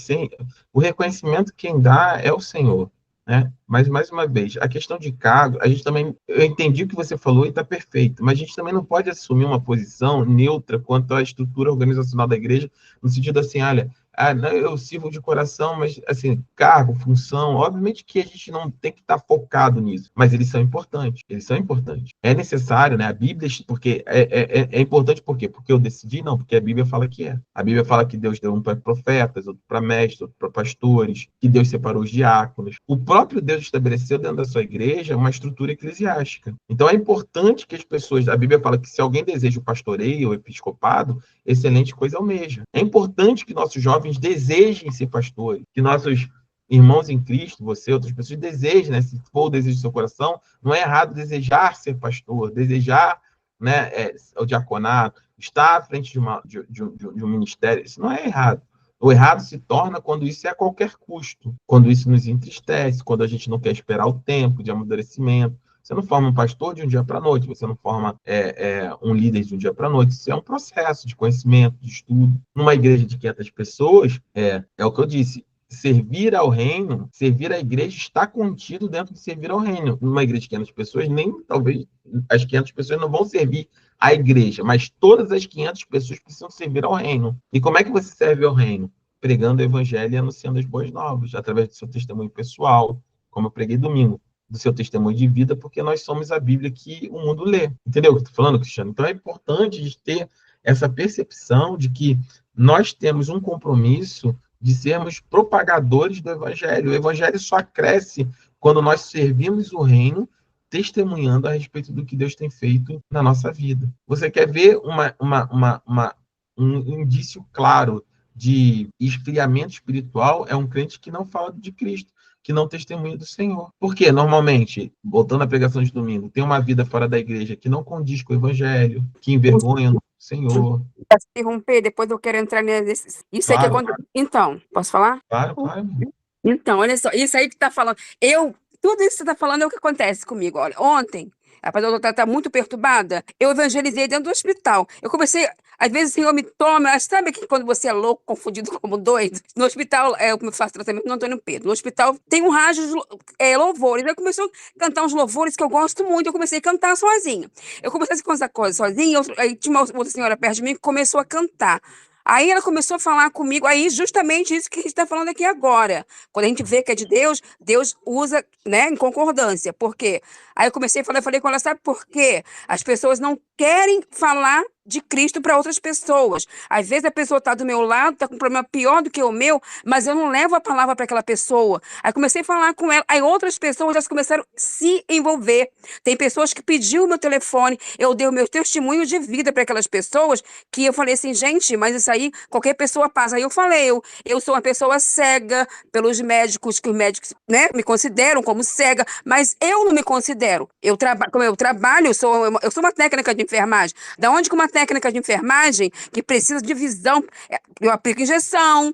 o reconhecimento quem dá é o Senhor, né? Mas, mais uma vez, a questão de cargo, a gente também, eu entendi o que você falou e está perfeito, mas a gente também não pode assumir uma posição neutra quanto à estrutura organizacional da igreja, no sentido assim, olha, não, eu sirvo de coração, mas, assim, cargo, função, obviamente que a gente não tem que estar focado nisso, mas eles são importantes, eles são importantes. É necessário, né, a Bíblia, porque é importante por quê? Porque eu decidi? Não, porque a Bíblia fala que é. A Bíblia fala que Deus deu um para profetas, outro para mestres, outro para pastores, que Deus separou os diáconos. O próprio Deus estabeleceu dentro da sua igreja uma estrutura eclesiástica. Então, é importante que as pessoas, a Bíblia fala que se alguém deseja o pastoreio ou episcopado, excelente coisa almeja. É importante que nossos jovens desejem ser pastores, que nossos irmãos em Cristo, você, outras pessoas, desejem, né? Se for o desejo do seu coração, não é errado desejar ser pastor, desejar, né, o diaconato, estar à frente de um ministério, isso não é errado. O errado se torna quando isso é a qualquer custo, quando isso nos entristece, quando a gente não quer esperar o tempo de amadurecimento. Você não forma um pastor de um dia para a noite, você não forma um líder de um dia para a noite. Isso é um processo de conhecimento, de estudo. Numa igreja de 500 pessoas, é o que eu disse, servir ao reino, servir à igreja está contido dentro de servir ao reino. Numa igreja de 500 pessoas, talvez as 500 pessoas não vão servir à igreja, mas todas as 500 pessoas precisam servir ao reino. E como é que você serve ao reino? Pregando o evangelho e anunciando as boas novas, através do seu testemunho pessoal, como eu preguei domingo, do seu testemunho de vida, porque nós somos a Bíblia que o mundo lê. Entendeu o que eu estou falando, Cristiano? Então é importante a gente ter essa percepção de que nós temos um compromisso de sermos propagadores do Evangelho. O Evangelho só cresce quando nós servimos o reino, testemunhando a respeito do que Deus tem feito na nossa vida. Você quer ver um indício claro de esfriamento espiritual? É um crente que não fala de Cristo, que não testemunha do Senhor. Porque, normalmente, voltando à pregação de domingo, tem uma vida fora da igreja que não condiz com o Evangelho, que envergonha o Senhor. Posso interromper? Depois eu quero entrar nesse. Isso aí que Claro, acontece. Então, posso falar? claro, claro. Então, olha só, isso aí que tá falando. Tudo isso que você tá falando é o que acontece comigo. Olha, ontem, apesar de eu estar muito perturbada, eu evangelizei dentro do hospital. Eu comecei, às vezes o Senhor me toma, sabe que quando você é louco, confundido como doido? No hospital, eu faço tratamento no Antônio Pedro. No hospital tem um rádio de louvores. Eu comecei a cantar uns louvores que eu gosto muito, eu comecei a cantar sozinha. Eu comecei a cantar coisas sozinha, aí tinha uma outra senhora perto de mim que começou a cantar. Aí ela começou a falar comigo, aí justamente isso que a gente está falando aqui agora. Quando a gente vê que é de Deus, Deus usa, né, em concordância. Por quê? Aí eu comecei a falar, eu falei com ela, sabe por quê? As pessoas não querem falar de Cristo para outras pessoas. Às vezes a pessoa está do meu lado, está com um problema pior do que o meu, mas eu não levo a palavra para aquela pessoa. Aí comecei a falar com ela, aí outras pessoas já começaram a se envolver. Tem pessoas que pediram o meu telefone, eu dei o meu testemunho de vida para aquelas pessoas, que eu falei assim, gente, mas isso aí qualquer pessoa passa. Aí eu falei, eu sou uma pessoa cega pelos médicos, que os médicos, né, me consideram como cega, mas eu não me considero. Como eu trabalho, eu sou uma técnica de enfermagem. Da onde que uma técnica de enfermagem que precisa de visão, eu aplico injeção,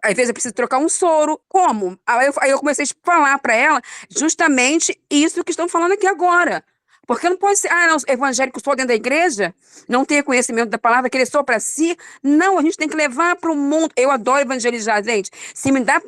às vezes eu preciso trocar um soro. Como? Aí eu comecei a falar para ela justamente isso que estão falando aqui agora. Porque não pode ser, não, evangélico só dentro da igreja, não ter conhecimento da palavra, querer só para si. Não, a gente tem que levar para o mundo. Eu adoro evangelizar, gente. Se me der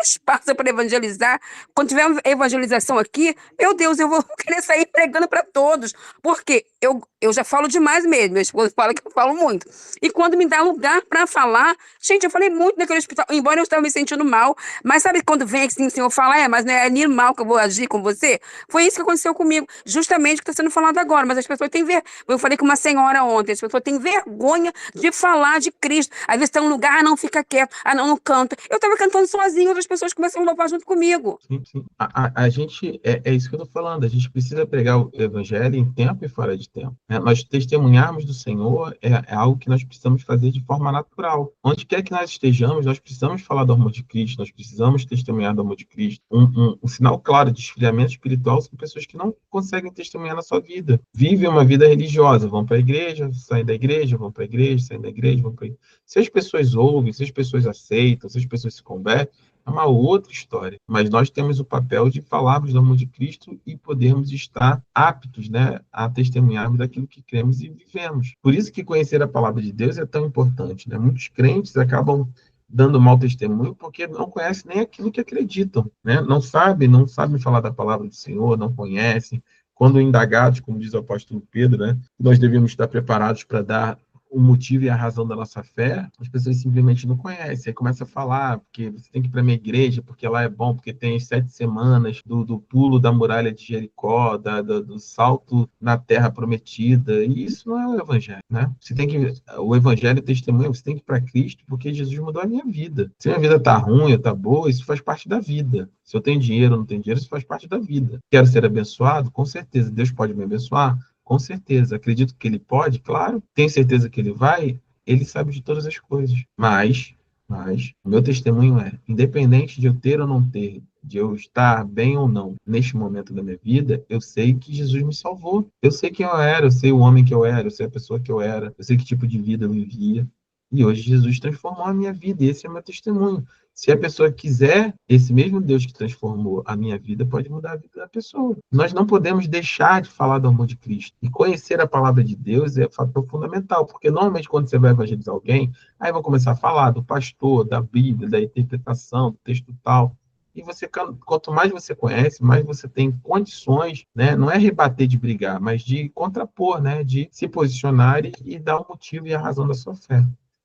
espaço para evangelizar, quando tiver uma evangelização aqui, meu Deus, eu vou querer sair pregando para todos. Porque eu já falo demais mesmo, minha esposa fala que eu falo muito. E quando me dá lugar para falar, gente, eu falei muito naquele hospital, embora eu estava me sentindo mal, mas sabe quando vem assim, o Senhor fala, mas não é animal que eu vou agir com você? Foi isso que aconteceu comigo, justamente o que está sendo falado agora, mas as pessoas têm vergonha. Eu falei com uma senhora ontem, as pessoas têm vergonha de falar de Cristo. Às vezes está em um lugar, não fica quieto, não canta. Eu estava cantando sozinho, outras pessoas começam a louvar junto comigo. Sim, sim. A gente, é isso que eu estou falando, a gente precisa pregar o evangelho em tempo e fora de tempo. Nós testemunharmos do Senhor é algo que nós precisamos fazer de forma natural. Onde quer que nós estejamos, nós precisamos falar do amor de Cristo, nós precisamos testemunhar do amor de Cristo. Um sinal claro de esfriamento espiritual são pessoas que não conseguem testemunhar na sua vida. Vivem uma vida religiosa, vão para a igreja, saem da igreja, vão para a igreja, saem da igreja, vão para a igreja. Se as pessoas ouvem, se as pessoas aceitam, se as pessoas se convertem, é uma outra história. Mas nós temos o papel de falarmos do amor de Cristo e podermos estar aptos, né, a testemunharmos daquilo que cremos e vivemos. Por isso que conhecer a palavra de Deus é tão importante, né? Muitos crentes acabam dando mau testemunho porque não conhecem nem aquilo que acreditam, né? Não sabem falar da palavra do Senhor, não conhecem. Quando indagados, como diz o apóstolo Pedro, né, nós devemos estar preparados para dar o motivo e a razão da nossa fé, as pessoas simplesmente não conhecem. Aí começa a falar, porque você tem que ir para a minha igreja, porque lá é bom, porque tem as 7 semanas do pulo da muralha de Jericó, do salto na terra prometida. E isso não é o evangelho, né? O evangelho é testemunho, você tem que ir para Cristo, porque Jesus mudou a minha vida. Se a minha vida está ruim ou está boa, isso faz parte da vida. Se eu tenho dinheiro ou não tenho dinheiro, isso faz parte da vida. Quero ser abençoado? Com certeza. Deus pode me abençoar? Com certeza. Acredito que ele pode, claro. Tenho certeza que ele vai. Ele sabe de todas as coisas. Mas o meu testemunho é, independente de eu ter ou não ter, de eu estar bem ou não neste momento da minha vida, eu sei que Jesus me salvou. Eu sei quem eu era, eu sei o homem que eu era, eu sei a pessoa que eu era, eu sei que tipo de vida eu vivia. E hoje Jesus transformou a minha vida, e esse é o meu testemunho. Se a pessoa quiser, esse mesmo Deus que transformou a minha vida pode mudar a vida da pessoa. Nós não podemos deixar de falar do amor de Cristo. E conhecer a palavra de Deus é fator fundamental, porque normalmente quando você vai evangelizar alguém, aí eu vou começar a falar do pastor, da Bíblia, da interpretação, do texto tal. E você, quanto mais você conhece, mais você tem condições, né? Não é rebater de brigar, mas de contrapor, né? De se posicionar e dar o motivo e a razão da sua fé.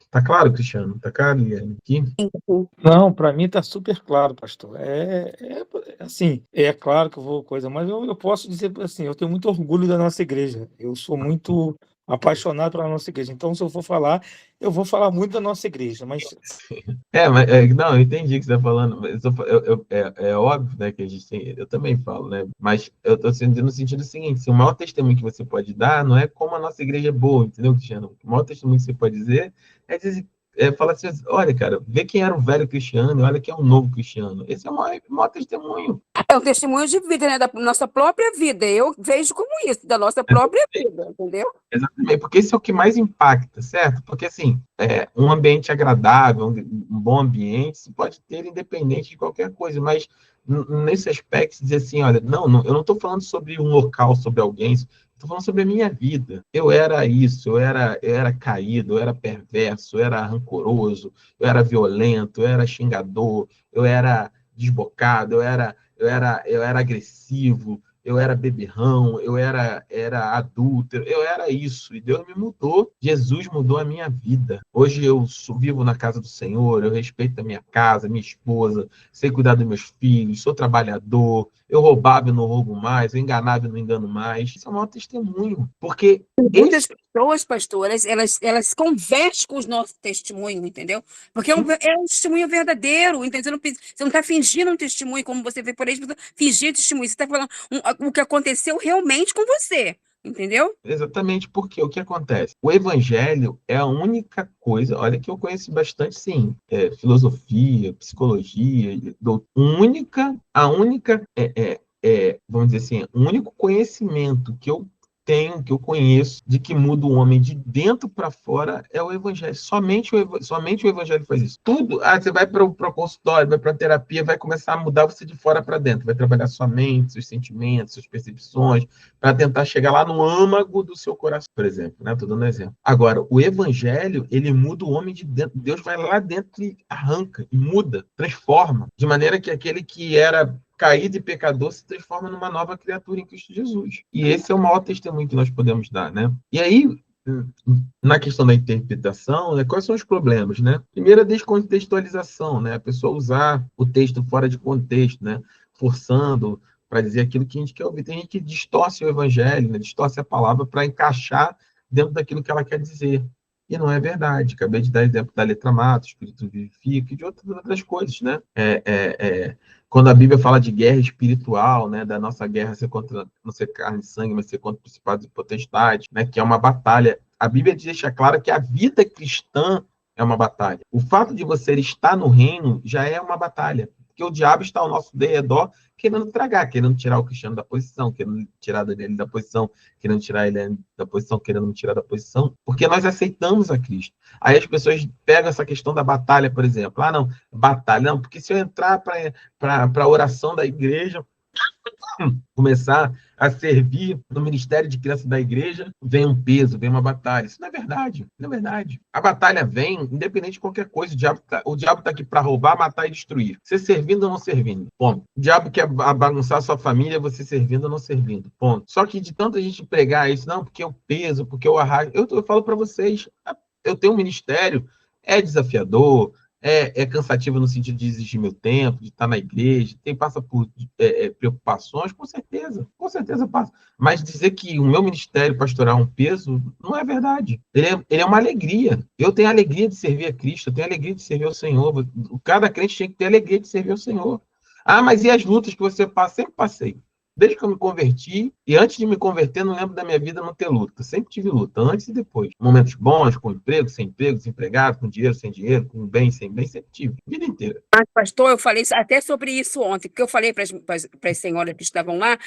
Tá claro, Cristiano? Tá claro, Guilherme? Aqui? Não, para mim está super claro, pastor. Assim, é claro que eu vou coisa, mas eu posso dizer assim, eu tenho muito orgulho da nossa igreja. Eu sou muito apaixonado pela nossa igreja. Então, se eu for falar, eu vou falar muito da nossa igreja, mas Não, eu entendi o que você está falando. Mas é óbvio, né, que a gente tem, eu também falo, né? Mas eu estou sendo no sentido seguinte: se o maior testemunho que você pode dar não é como a nossa igreja é boa, entendeu, Cristiano? O maior testemunho que você pode dizer falar assim: olha, cara, vê quem era o velho cristiano, e olha quem é o novo cristiano. Esse é o maior testemunho. É um testemunho de vida, né? Da nossa própria vida. Eu vejo como isso, da nossa própria vida, entendeu? Exatamente, porque esse é o que mais impacta, certo? Porque, assim, um ambiente agradável, um bom ambiente, se pode ter independente de qualquer coisa, mas nesse aspecto, dizer assim, olha, não, eu não estou falando sobre um local, sobre alguém, estou falando sobre a minha vida. Eu era isso, eu era caído, eu era perverso, eu era rancoroso, eu era violento, eu era xingador, eu era desbocado, eu era agressivo, eu era beberrão, eu era adúltero, eu era isso, e Deus me mudou. Jesus mudou a minha vida. Hoje eu vivo na casa do Senhor, eu respeito a minha casa, minha esposa, sei cuidar dos meus filhos, sou trabalhador, eu roubava e não roubo mais, eu enganava e não engano mais. Isso é um maior testemunho, porque Muitas pessoas, pastoras, elas conversam com os nossos testemunhos, entendeu? Porque é um testemunho verdadeiro, entendeu? Você não está fingindo um testemunho, como você vê por aí, fingir testemunho. Você está falando o que aconteceu realmente com você, entendeu? Exatamente, porque o que acontece? O evangelho é a única coisa, olha que eu conheço bastante, sim, filosofia, psicologia, vamos dizer assim, o único conhecimento que eu tenho, que eu conheço, de que muda o homem de dentro para fora é o evangelho. Somente o evangelho faz isso. Tudo, você vai para o consultório, vai para a terapia, vai começar a mudar você de fora para dentro, vai trabalhar sua mente, seus sentimentos, suas percepções, para tentar chegar lá no âmago do seu coração, por exemplo, né? Estou dando um exemplo. Agora, o evangelho, ele muda o homem de dentro. Deus vai lá dentro e arranca, e muda, transforma, de maneira que aquele que era caído e pecador se transforma numa nova criatura em Cristo Jesus. E esse é o maior testemunho que nós podemos dar, né? E aí, na questão da interpretação, né, quais são os problemas, né? Primeiro, a descontextualização, né? A pessoa usar o texto fora de contexto, né? Forçando para dizer aquilo que a gente quer ouvir. Tem gente que distorce o evangelho, né? Distorce a palavra para encaixar dentro daquilo que ela quer dizer. E não é verdade. Acabei de dar exemplo da letra mata, o espírito vivifica e de outras coisas, né? Quando a Bíblia fala de guerra espiritual, né, da nossa guerra ser contra, não ser carne e sangue, mas ser contra principados e potestades, né, que é uma batalha. A Bíblia deixa claro que a vida cristã é uma batalha. O fato de você estar no reino já é uma batalha, porque o diabo está ao nosso derredor querendo tragar, querendo tirar o cristiano da posição, querendo tirar ele da posição, querendo tirar ele da posição, querendo me tirar da posição, porque nós aceitamos a Cristo. Aí as pessoas pegam essa questão da batalha, por exemplo. Não, batalha, não, porque se eu entrar para a oração da igreja, começar a servir no ministério de criança da igreja, vem um peso, vem uma batalha. Isso não é verdade, não é verdade. A batalha vem independente de qualquer coisa. O diabo tá aqui para roubar, matar e destruir. Você servindo ou não servindo, ponto. O diabo quer bagunçar a sua família, você servindo ou não servindo, ponto. Só que de tanta gente pregar isso, não, porque o peso, porque o arrasto. Eu falo para vocês, eu tenho um ministério, é desafiador, é cansativo no sentido de exigir meu tempo, de estar na igreja, passa por preocupações, com certeza passa. Mas dizer que o meu ministério pastoral é um peso, não é verdade. Ele é uma alegria. Eu tenho a alegria de servir a Cristo, eu tenho a alegria de servir ao Senhor. Cada crente tem que ter a alegria de servir ao Senhor. Mas e as lutas que você passa? Sempre passei. Desde que eu me converti, e antes de me converter, não lembro da minha vida não ter luta. Sempre tive luta, antes e depois. Momentos bons, com emprego, desempregado, com dinheiro, sem dinheiro, com bem, sem bem, sempre tive. A vida inteira. Mas, pastor, eu falei até sobre isso ontem, porque eu falei para as senhoras que estavam lá,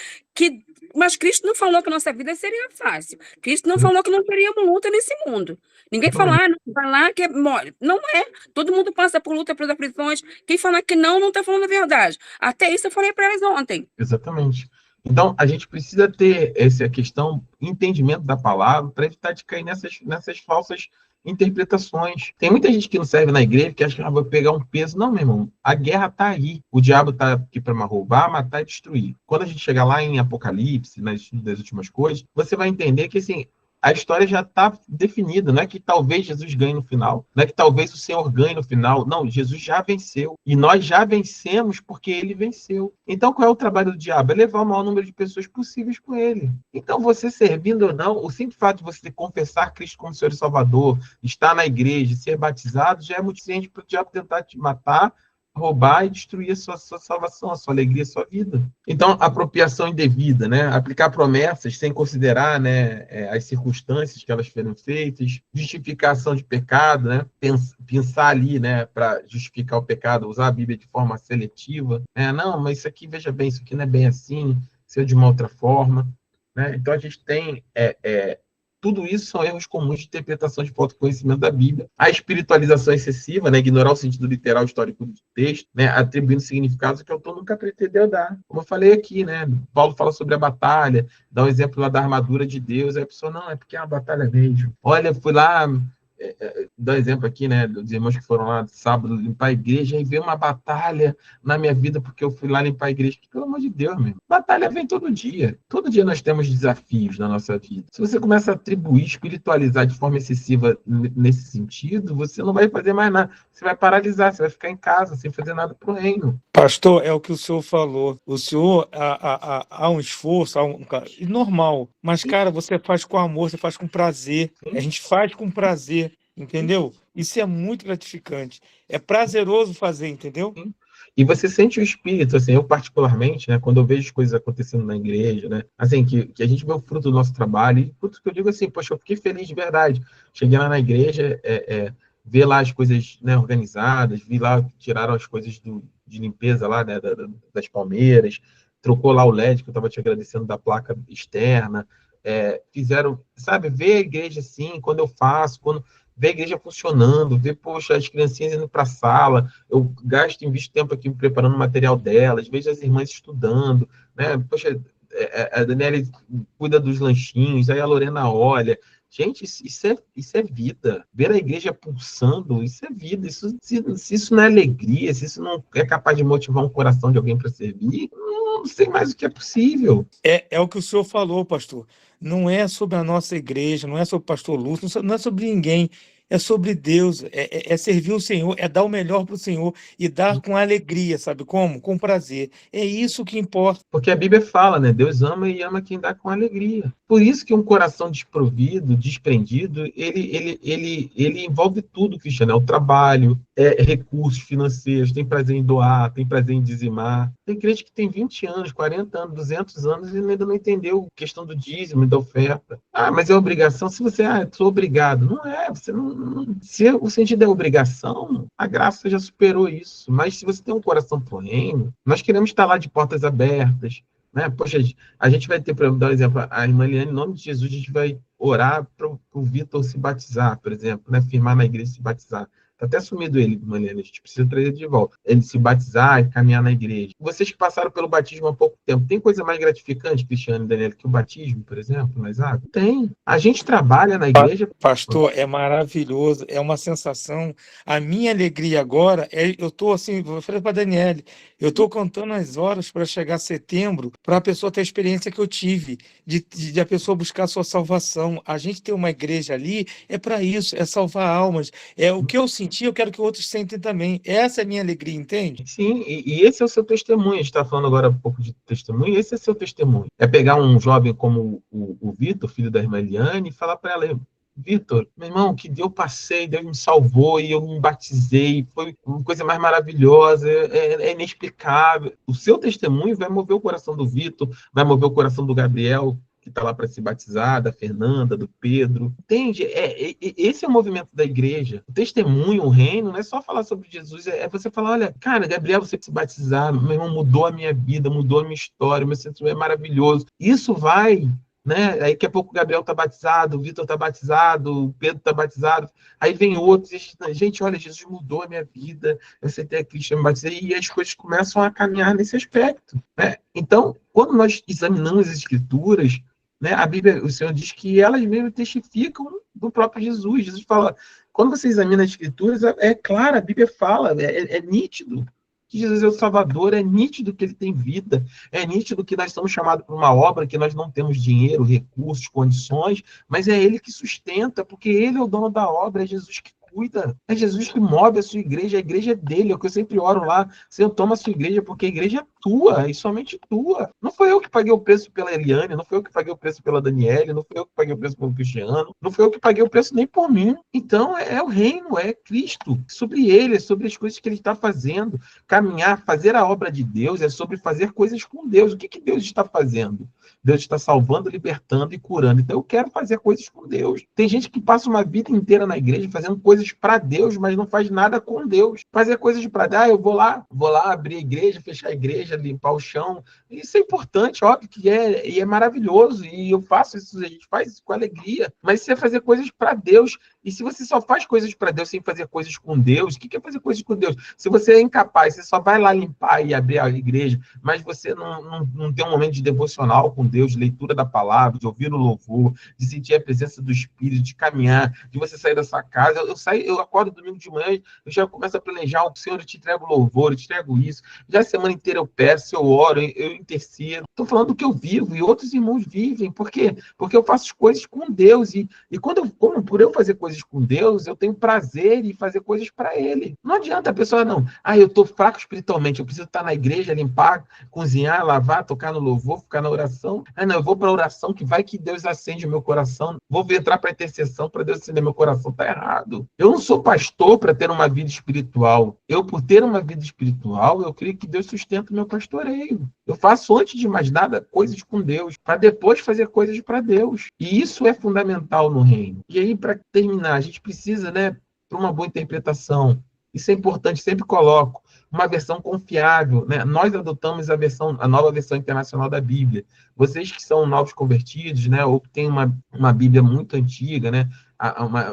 mas Cristo não falou que a nossa vida seria fácil. Cristo não falou que não teríamos luta nesse mundo. Ninguém fala, não, vai lá que é mole. Não é. Todo mundo passa por luta, por aflições. Quem falar que não está falando a verdade. Até isso eu falei para elas ontem. Exatamente. Então, a gente precisa ter essa questão, entendimento da palavra, para evitar de cair nessas falsas interpretações. Tem muita gente que não serve na igreja, que acha que vai pegar um peso. Não, meu irmão, a guerra está aí. O diabo está aqui para roubar, matar e destruir. Quando a gente chegar lá em Apocalipse, nas últimas coisas, você vai entender que, assim, a história já está definida. Não é que talvez Jesus ganhe no final, não é que talvez o Senhor ganhe no final. Não, Jesus já venceu. E nós já vencemos porque ele venceu. Então, qual é o trabalho do diabo? É levar o maior número de pessoas possíveis com ele. Então, você servindo ou não, o simples fato de você confessar Cristo como Senhor e Salvador, estar na igreja, ser batizado, já é muito suficiente para o diabo tentar te matar, roubar e destruir a sua salvação, a sua alegria, a sua vida. Então, apropriação indevida, né? Aplicar promessas sem considerar, né, as circunstâncias que elas foram feitas, justificação de pecado, né? Pensar ali, né, para justificar o pecado, usar a Bíblia de forma seletiva. Não, mas isso aqui, veja bem, isso aqui não é bem assim, isso é de uma outra forma. Né? Então, a gente tem tudo isso são erros comuns de interpretação de falta de conhecimento da Bíblia. A espiritualização excessiva, né, ignorar o sentido literal histórico do texto, né, atribuindo significados que o autor nunca pretendeu dar. Como eu falei aqui, né, Paulo fala sobre a batalha, dá um exemplo lá da armadura de Deus, aí a pessoa, não, é porque é uma batalha mesmo. Olha, fui lá, dá um exemplo aqui, né, dos irmãos que foram lá sábado limpar a igreja e ver uma batalha na minha vida porque eu fui lá limpar a igreja. Pelo amor de Deus, meu. Batalha vem todo dia. Todo dia nós temos desafios na nossa vida. Se você começa a atribuir, espiritualizar de forma excessiva nesse sentido, você não vai fazer mais nada. Você vai paralisar, você vai ficar em casa sem fazer nada pro reino. Pastor, é o que o senhor falou. O senhor, há um esforço, normal. Mas, cara, você faz com amor, você faz com prazer. A gente faz com prazer, entendeu? Isso é muito gratificante. É prazeroso fazer, entendeu? E você sente o espírito, assim, eu particularmente, né, quando eu vejo coisas acontecendo na igreja, né, assim, que a gente vê o fruto do nosso trabalho, e fruto que eu digo assim, poxa, eu fiquei feliz de verdade. Cheguei lá na igreja, ver lá as coisas, né, organizadas, vi lá que tiraram as coisas de limpeza lá, né, das palmeiras, trocou lá o LED, que eu estava te agradecendo, da placa externa, fizeram, sabe, ver a igreja assim, quando eu faço, ver a igreja funcionando, ver, poxa, as criancinhas indo para a sala, eu invisto tempo aqui preparando o material delas, vejo as irmãs estudando, né, poxa, a Daniela cuida dos lanchinhos, aí a Lorena olha. Gente, isso é vida. Ver a igreja pulsando, isso é vida. Se isso não é alegria, se isso não é capaz de motivar um coração de alguém para servir, não sei mais o que é possível. É o que o senhor falou, pastor. Não é sobre a nossa igreja, não é sobre o pastor Lúcio, não é sobre ninguém. É sobre Deus, é servir o Senhor, é dar o melhor para o Senhor e dar com alegria, sabe como? Com prazer. É isso que importa. Porque a Bíblia fala, né? Deus ama e ama quem dá com alegria. Por isso que um coração desprovido, desprendido, ele envolve tudo, Cristiano. É o trabalho, recursos financeiros, tem prazer em doar, tem prazer em dizimar. Tem crente que tem 20 anos, 40 anos, 200 anos e ainda não entendeu a questão do dízimo e da oferta. Mas é obrigação. Se você, sou obrigado. Não é, você não. Se o sentido é obrigação, a graça já superou isso. Mas se você tem um coração pro reino, nós queremos estar lá de portas abertas, né? Poxa, a gente vai ter, para dar um exemplo, a irmã Eliane, em nome de Jesus, a gente vai orar para o Vitor se batizar, por exemplo, né? Firmar na igreja e se batizar. Está até sumido ele, irmã Eliane, a gente precisa trazer ele de volta. Ele se batizar e caminhar na igreja. Vocês que passaram pelo batismo há pouco tempo, tem coisa mais gratificante, Cristiano e Daniela, que o batismo, por exemplo, nas águas? Tem. A gente trabalha na igreja... Pastor, é maravilhoso, é uma sensação. A minha alegria agora, eu estou assim, eu falei para a Daniele, eu estou contando as horas para chegar setembro, para a pessoa ter a experiência que eu tive, de a pessoa buscar a sua salvação. A gente ter uma igreja ali, é para isso, é salvar almas. É o que eu senti, eu quero que outros sentem também. Essa é a minha alegria, entende? Sim, e esse é o seu testemunho. A gente está falando agora um pouco de testemunho, esse é o seu testemunho. É pegar um jovem como o Vitor, filho da irmã Eliane, e falar para ela: Vitor, meu irmão, que eu passei, Deus me salvou e eu me batizei, foi uma coisa mais maravilhosa, é inexplicável. O seu testemunho vai mover o coração do Vitor, vai mover o coração do Gabriel, que está lá para se batizar, da Fernanda, do Pedro. Entende? Esse é o movimento da igreja. O testemunho, o reino, não é só falar sobre Jesus, é você falar: olha, cara, Gabriel, você se batizar, meu irmão, mudou a minha vida, mudou a minha história, meu sentimento é maravilhoso. Isso vai... Né? Aí daqui a pouco o Gabriel está batizado, o Vitor está batizado, o Pedro está batizado, aí vem outros, gente, olha, Jesus mudou a minha vida, eu aceitei a Cristo, eu me batizei, e as coisas começam a caminhar nesse aspecto, né? Então, quando nós examinamos as Escrituras, né, a Bíblia, o Senhor diz que elas mesmo testificam do próprio Jesus. Jesus fala, quando você examina as Escrituras, é claro, a Bíblia fala, é nítido. que Jesus é o Salvador, é nítido que ele tem vida, é nítido que nós estamos chamados para uma obra que nós não temos dinheiro, recursos, condições, mas é ele que sustenta, porque ele é o dono da obra, é Jesus que cuida, é Jesus que move a igreja é dele, é o que eu sempre oro lá, Senhor, toma a sua igreja, porque a igreja é tua, e somente tua. Não foi eu que paguei o preço pela Eliane, não foi eu que paguei o preço pela Daniele, não foi eu que paguei o preço pelo Cristiano, não foi eu que paguei o preço nem por mim. Então, é o reino, é Cristo, sobre ele, é sobre as coisas que ele está fazendo. Caminhar, fazer a obra de Deus, é sobre fazer coisas com Deus. O que Deus está fazendo? Deus está salvando, libertando e curando. Então, eu quero fazer coisas com Deus. Tem gente que passa uma vida inteira na igreja fazendo coisas para Deus, mas não faz nada com Deus. Fazer coisas para Deus, eu vou lá abrir a igreja, fechar a igreja, limpar o chão. Isso é importante, óbvio que é, e é maravilhoso. E eu faço isso, a gente faz isso com alegria. Mas se é fazer coisas para Deus, e se você só faz coisas para Deus sem fazer coisas com Deus, o que é fazer coisas com Deus? Se você é incapaz, você só vai lá limpar e abrir a igreja, mas você não tem um momento de devocional com Deus, de leitura da palavra, de ouvir o louvor, de sentir a presença do Espírito, de caminhar, de você sair da sua casa. Eu acordo domingo de manhã, eu já começo a planejar, o Senhor, eu te entrego louvor, eu te entrego isso. Já a semana inteira eu peço, eu oro, eu intercedo. Estou falando do que eu vivo e outros irmãos vivem. Por quê? Porque eu faço coisas com Deus. E por eu fazer coisas com Deus, eu tenho prazer em fazer coisas para Ele. Não adianta a pessoa, não. Eu estou fraco espiritualmente, eu preciso estar na igreja, limpar, cozinhar, lavar, tocar no louvor, ficar na oração. Não, eu vou para a oração, que vai que Deus acende o meu coração. Vou entrar para a intercessão para Deus acender meu coração. Está errado. Eu não sou pastor para ter uma vida espiritual. Por ter uma vida espiritual, eu creio que Deus sustenta o meu pastoreio. Eu faço, antes de mais nada, coisas com Deus, para depois fazer coisas para Deus. E isso é fundamental no reino. E aí, para terminar, a gente precisa, para uma boa interpretação. Isso é importante, sempre coloco uma versão confiável, né? Nós adotamos a nova versão internacional da Bíblia. Vocês que são novos convertidos, né, ou que têm uma Bíblia muito antiga, né,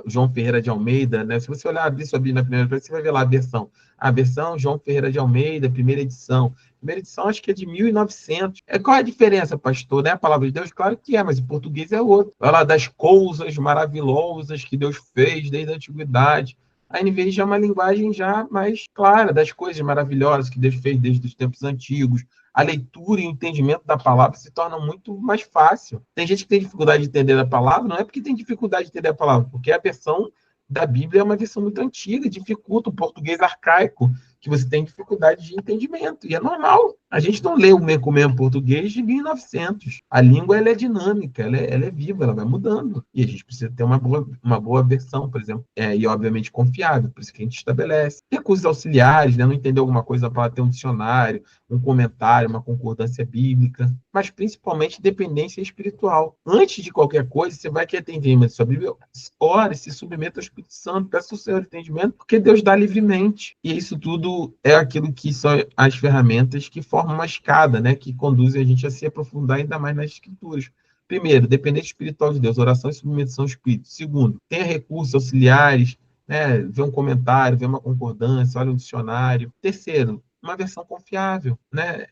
João Ferreira de Almeida, né? Se você olhar, abrir sua Bíblia na primeira vez, você vai ver lá a versão João Ferreira de Almeida, primeira edição. Primeira edição acho que é de 1900. Qual é a diferença, pastor? Né? A palavra de Deus, claro que é, mas em português é outro. Vai lá das coisas maravilhosas que Deus fez desde a antiguidade. A NVI já é uma linguagem já mais clara, das coisas maravilhosas que Deus fez desde os tempos antigos. A leitura e o entendimento da palavra se torna muito mais fácil. Tem gente que tem dificuldade de entender a palavra, não é porque tem dificuldade de entender a palavra, porque a versão da Bíblia é uma versão muito antiga, dificulta o português arcaico, que você tem dificuldade de entendimento. E é normal. A gente não lê o mesmo português de 1900. A língua ela é dinâmica, ela é viva, ela vai mudando. E a gente precisa ter uma boa versão, por exemplo, e obviamente confiável, por isso que a gente estabelece. Recursos auxiliares, né? Não entender alguma coisa para ter um dicionário, um comentário, uma concordância bíblica, mas principalmente dependência espiritual. Antes de qualquer coisa, você vai querer ter entendimento sobre a Bíblia, ore, se submeta ao Espírito Santo, peça o Senhor entendimento, porque Deus dá livremente. E isso tudo é aquilo que são as ferramentas que formam uma escada, né, que conduzem a gente a se aprofundar ainda mais nas Escrituras. Primeiro, dependência espiritual de Deus, oração e submissão ao Espírito. Segundo, tenha recursos auxiliares, né, vê um comentário, vê uma concordância, olha um dicionário. Terceiro, uma versão confiável, né,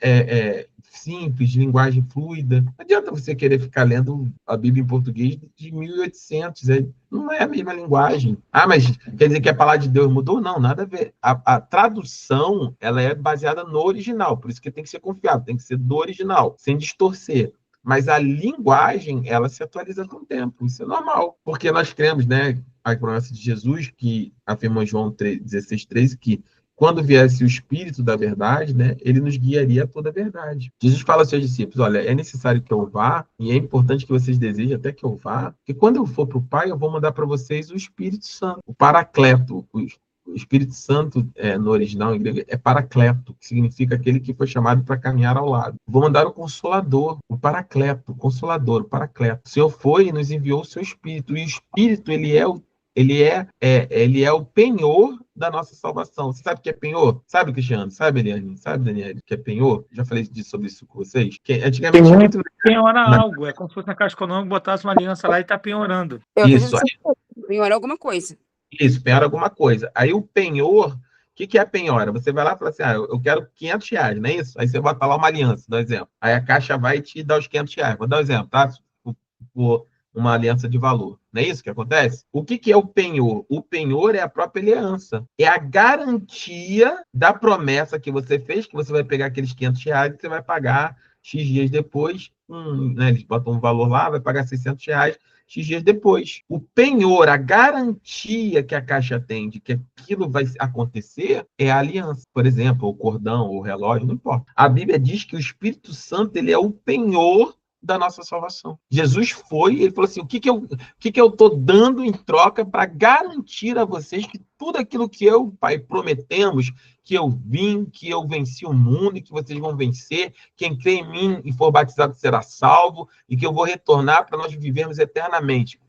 simples, de linguagem fluida. Não adianta você querer ficar lendo a Bíblia em português de 1800, não é a mesma linguagem. Mas quer dizer que a palavra de Deus mudou? Não, nada a ver. A tradução, ela é baseada no original, por isso que tem que ser confiável, tem que ser do original, sem distorcer. Mas a linguagem, ela se atualiza com o tempo, isso é normal, porque nós cremos, né, a promessa de Jesus, que afirmou em João 16:13, que quando viesse o Espírito da verdade, né, ele nos guiaria a toda a verdade. Jesus fala aos seus discípulos, olha, é necessário que eu vá, e é importante que vocês desejem até que eu vá, porque quando eu for para o Pai, eu vou mandar para vocês o Espírito Santo, o Paracleto. O Espírito Santo, no original em grego, é Paracleto, que significa aquele que foi chamado para caminhar ao lado. Vou mandar o Consolador, o Paracleto, o Consolador, o Paracleto. O Senhor foi e nos enviou o seu Espírito, e o Espírito, ele é o penhor da nossa salvação. Você sabe o que é penhor? Sabe, Cristiano? Sabe, Eliane? Sabe, Daniel, que é penhor? Já falei sobre isso com vocês. Que antigamente muito... penhora algo. É como se fosse na Caixa Econômica, botasse uma aliança lá e tá penhorando. Isso. Penhorar alguma coisa. Isso, penhora alguma coisa. Aí o penhor, o que é a penhora? Você vai lá e fala assim, eu quero R$500, não é isso? Aí você bota lá uma aliança, dá um exemplo. Aí a Caixa vai te dar os R$500. Vou dar um exemplo, tá? Uma aliança de valor. Não é isso que acontece? O que é o penhor? O penhor é a própria aliança. É a garantia da promessa que você fez, que você vai pegar aqueles R$ 500 que você vai pagar X dias depois. Né, eles botam um valor lá, vai pagar R$ 600 X dias depois. O penhor, a garantia que a Caixa tem de que aquilo vai acontecer é a aliança. Por exemplo, o cordão, o relógio, não importa. A Bíblia diz que o Espírito Santo ele é o penhor da nossa salvação. Jesus foi, ele falou assim, o que eu estou dando em troca para garantir a vocês que tudo aquilo que eu, Pai, prometemos, que eu vim, que eu venci o mundo e que vocês vão vencer, quem crê em mim e for batizado será salvo, e que eu vou retornar para nós vivermos eternamente.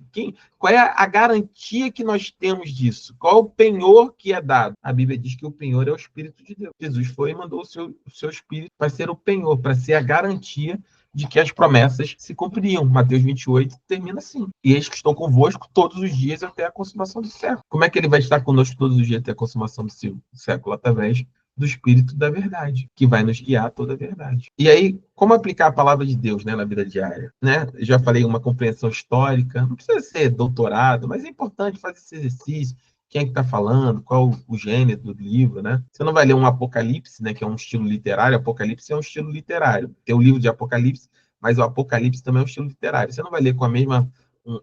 Qual é a garantia que nós temos disso? Qual é o penhor que é dado? A Bíblia diz que o penhor é o Espírito de Deus. Jesus foi e mandou o seu Espírito para ser o penhor, para ser a garantia de que as promessas se cumpririam. Mateus 28 termina assim. E eis que estou convosco todos os dias até a consumação do século. Como é que ele vai estar conosco todos os dias até a consumação do século? Através do Espírito da verdade, que vai nos guiar a toda a verdade. E aí, como aplicar a palavra de Deus, né, na vida diária? Né? Já falei uma compreensão histórica, não precisa ser doutorado, mas é importante fazer esse exercício. Quem é que está falando, qual o gênero do livro, né? Você não vai ler um Apocalipse, né, que é um estilo literário. Apocalipse é um estilo literário. Tem o livro de Apocalipse, mas o Apocalipse também é um estilo literário. Você não vai ler com a mesma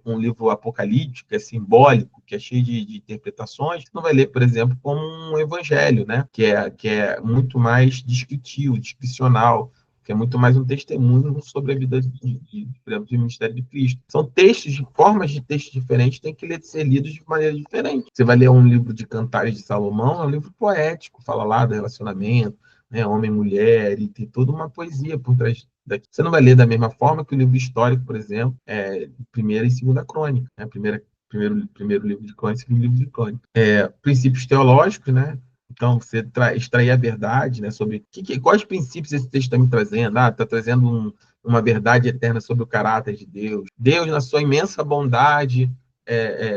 um livro apocalíptico, que é simbólico, que é cheio de interpretações. Você não vai ler, por exemplo, como um evangelho, né? Que é muito mais descritivo, descricional, que é muito mais um testemunho sobre a vida do ministério de Cristo. São textos, formas de textos diferentes, têm que ser lidos de maneira diferente. Você vai ler um livro de Cantares de Salomão, é um livro poético, fala lá do relacionamento, né, homem e mulher, e tem toda uma poesia por trás daqui. Você não vai ler da mesma forma que o livro histórico, por exemplo, Primeira e Segunda Crônica, né, primeiro livro de Crônica, segundo livro de Crônica. Princípios teológicos, né? Então, você extrair a verdade, né, sobre quais princípios esse texto está me trazendo. Está trazendo uma verdade eterna sobre o caráter de Deus. Deus, na sua imensa bondade,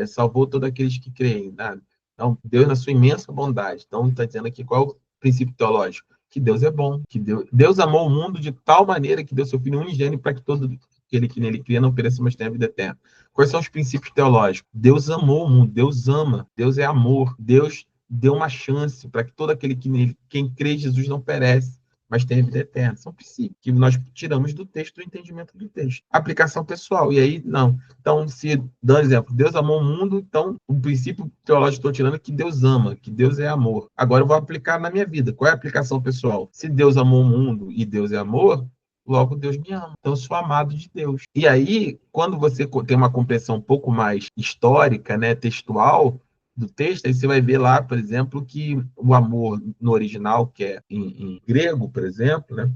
salvou todos aqueles que creem. Né? Então, Deus, na sua imensa bondade. Então, está dizendo aqui qual é o princípio teológico? Que Deus é bom. Que Deus amou o mundo de tal maneira que deu seu Filho unigênito para que todo aquele que nele cria não pereça, mas tenha a vida eterna. Quais são os princípios teológicos? Deus amou o mundo. Deus ama. Deus é amor. Deus deu uma chance para que todo aquele que nele, quem crê em Jesus não perece, mas tem a vida eterna. São princípios que nós tiramos do texto, do entendimento do texto. Aplicação pessoal. E aí, não. Então, se, dando exemplo, Deus amou o mundo, então, o princípio teológico que estou tirando é que Deus ama, que Deus é amor. Agora eu vou aplicar na minha vida. Qual é a aplicação pessoal? Se Deus amou o mundo e Deus é amor, logo Deus me ama. Então, eu sou amado de Deus. E aí, quando você tem uma compreensão um pouco mais histórica, né, textual, do texto, aí você vai ver lá, por exemplo, que o amor no original, que é em grego, por exemplo, né,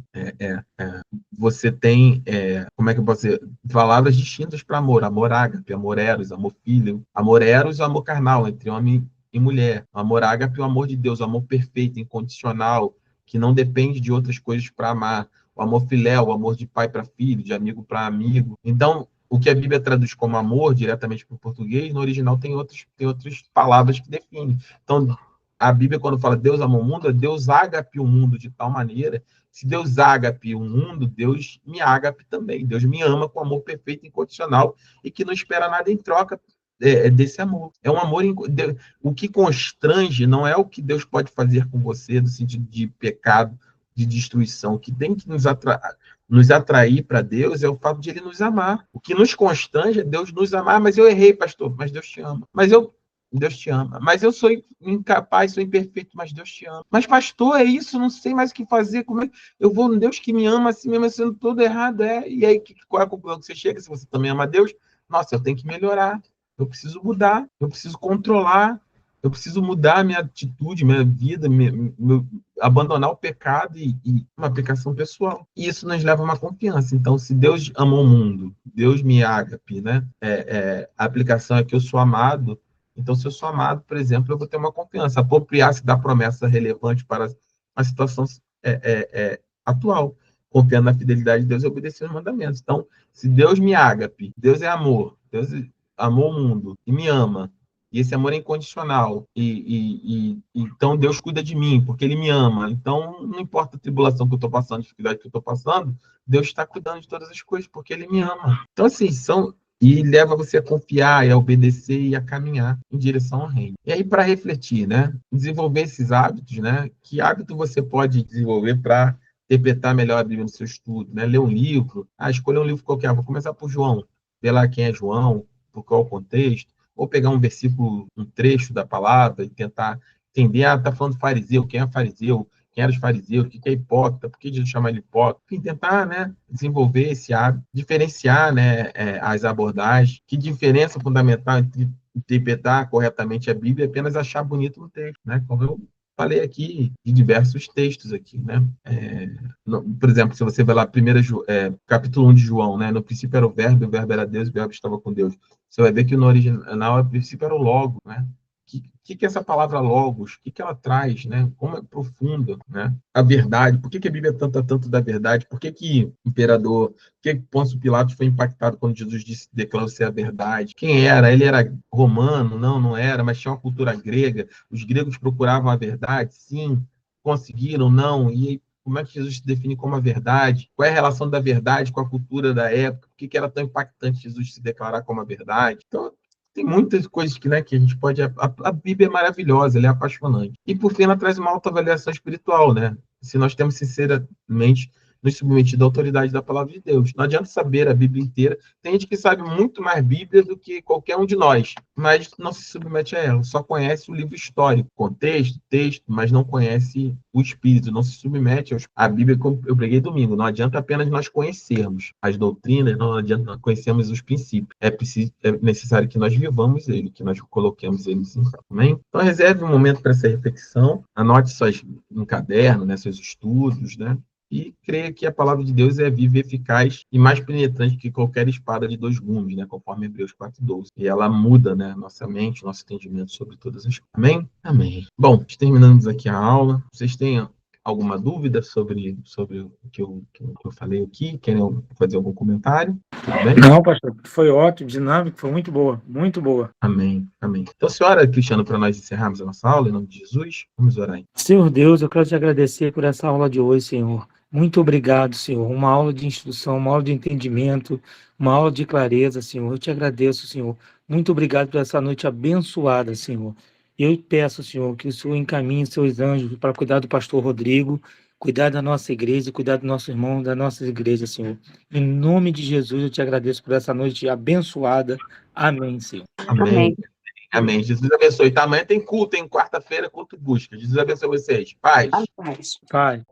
você tem, como é que eu posso dizer, palavras distintas para amor. Amor ágape, amor eros, amor filho. Amor eros e amor carnal, entre homem e mulher. Amor ágape, o amor de Deus, o amor perfeito, incondicional, que não depende de outras coisas para amar. O amor filéu, o amor de pai para filho, de amigo para amigo. Então, o que a Bíblia traduz como amor, diretamente para o português, no original tem outras palavras que definem. Então, a Bíblia, quando fala Deus amou o mundo, é Deus ágape o mundo de tal maneira. Se Deus ágape o mundo, Deus me ágape também. Deus me ama com amor perfeito e incondicional e que não espera nada em troca desse amor. É um amor... O que constrange não é o que Deus pode fazer com você, no sentido de pecado, de destruição. O que tem que nos atrair para Deus é o fato de Ele nos amar. O que nos constrange é Deus nos amar. Mas eu errei, pastor, mas Deus te ama. Deus te ama. Mas eu sou incapaz, sou imperfeito, mas Deus te ama. Mas, pastor, é isso, não sei mais o que fazer. Como é? Eu vou no Deus que me ama assim mesmo, sendo todo errado. E aí, qual é a conclusão que você chega? Se você também ama Deus, nossa, eu tenho que melhorar. Eu preciso mudar. Eu preciso controlar. Eu preciso mudar a minha atitude, minha vida, abandonar o pecado e uma aplicação pessoal. E isso nos leva a uma confiança. Então, se Deus amou o mundo, Deus me ágape, né? A aplicação é que eu sou amado. Então, se eu sou amado, por exemplo, eu vou ter uma confiança. Apropriar-se da promessa relevante para a situação atual. Confiando na fidelidade de Deus e obedecer os mandamentos. Então, se Deus me ágape, Deus é amor, Deus amou o mundo e me ama, e esse amor é incondicional, então Deus cuida de mim, porque Ele me ama. Então, não importa a tribulação que eu estou passando, a dificuldade que eu estou passando, Deus está cuidando de todas as coisas, porque Ele me ama. Então, assim, e leva você a confiar, e a obedecer e a caminhar em direção ao reino. E aí, para refletir, né? Desenvolver esses hábitos, né? Que hábito você pode desenvolver para interpretar melhor a Bíblia no seu estudo, né? Ler um livro, escolher um livro qualquer, vou começar por João, ver lá quem é João, por qual o contexto, ou pegar um versículo, um trecho da palavra e tentar entender, tá falando fariseu, quem é fariseu, quem eram os fariseus, o que é hipócrita, por que Jesus chama ele hipócrita, enfim, tentar, né, desenvolver esse hábito, diferenciar, né, as abordagens, que diferença fundamental entre interpretar corretamente a Bíblia é apenas achar bonito no texto, né, como eu falei aqui de diversos textos aqui, né, por exemplo, se você vai lá, capítulo 1 de João, né, no princípio era o verbo era Deus, o verbo estava com Deus, você vai ver que no original, no princípio era o logo, né, que essa palavra logos, o que ela traz, né? Como é profunda, né? A verdade, por que a Bíblia trata tanto da verdade? Por que Pôncio Pilatos foi impactado quando Jesus declarou ser a verdade? Quem era? Ele era romano? Não era, mas tinha uma cultura grega. Os gregos procuravam a verdade? Sim. Conseguiram? Não. E como é que Jesus se define como a verdade? Qual é a relação da verdade com a cultura da época? Por que era tão impactante Jesus se declarar como a verdade? Então, tem muitas coisas que, né, que a gente pode... A Bíblia é maravilhosa, ela é apaixonante. E, por fim, ela traz uma autoavaliação espiritual, né? Se nós temos, sinceramente, nos submetido à autoridade da palavra de Deus. Não adianta saber a Bíblia inteira. Tem gente que sabe muito mais Bíblia do que qualquer um de nós, mas não se submete a ela. Só conhece o livro histórico, contexto, texto, mas não conhece o Espírito, não se submete à Bíblia, como eu preguei domingo. Não adianta apenas nós conhecermos as doutrinas, não adianta nós conhecermos os princípios. É necessário que nós vivamos ele, que nós coloquemos ele em prática. Amém? Então, reserve um momento para essa reflexão, anote no caderno, né, seus estudos, né? E creia que a palavra de Deus é viva, eficaz e mais penetrante que qualquer espada de dois gumes, né? Conforme Hebreus 4:12. E ela muda, né, nossa mente, nosso entendimento sobre todas as coisas. Amém? Amém. Bom, terminamos aqui a aula. Vocês têm alguma dúvida sobre o que eu falei aqui? Querem fazer algum comentário? Tudo bem? Não, pastor, foi ótimo, dinâmico, foi muito boa, muito boa. Amém, amém. Então, senhora Cristiano, para nós encerrarmos a nossa aula, em nome de Jesus, vamos orar aí. Senhor Deus, eu quero te agradecer por essa aula de hoje, Senhor. Muito obrigado, Senhor. Uma aula de instrução, uma aula de entendimento, uma aula de clareza, Senhor. Eu te agradeço, Senhor. Muito obrigado por essa noite abençoada, Senhor. Eu peço, Senhor, que o Senhor encaminhe seus anjos para cuidar do pastor Rodrigo, cuidar da nossa igreja, cuidar do nosso irmão, da nossa igreja, Senhor. Em nome de Jesus, eu te agradeço por essa noite abençoada. Amém, Senhor. Amém. Amém. Amém. Jesus abençoe. Tá? Amanhã tem culto, quarta-feira, culto busca. Jesus abençoe vocês. Paz. Paz. Pai.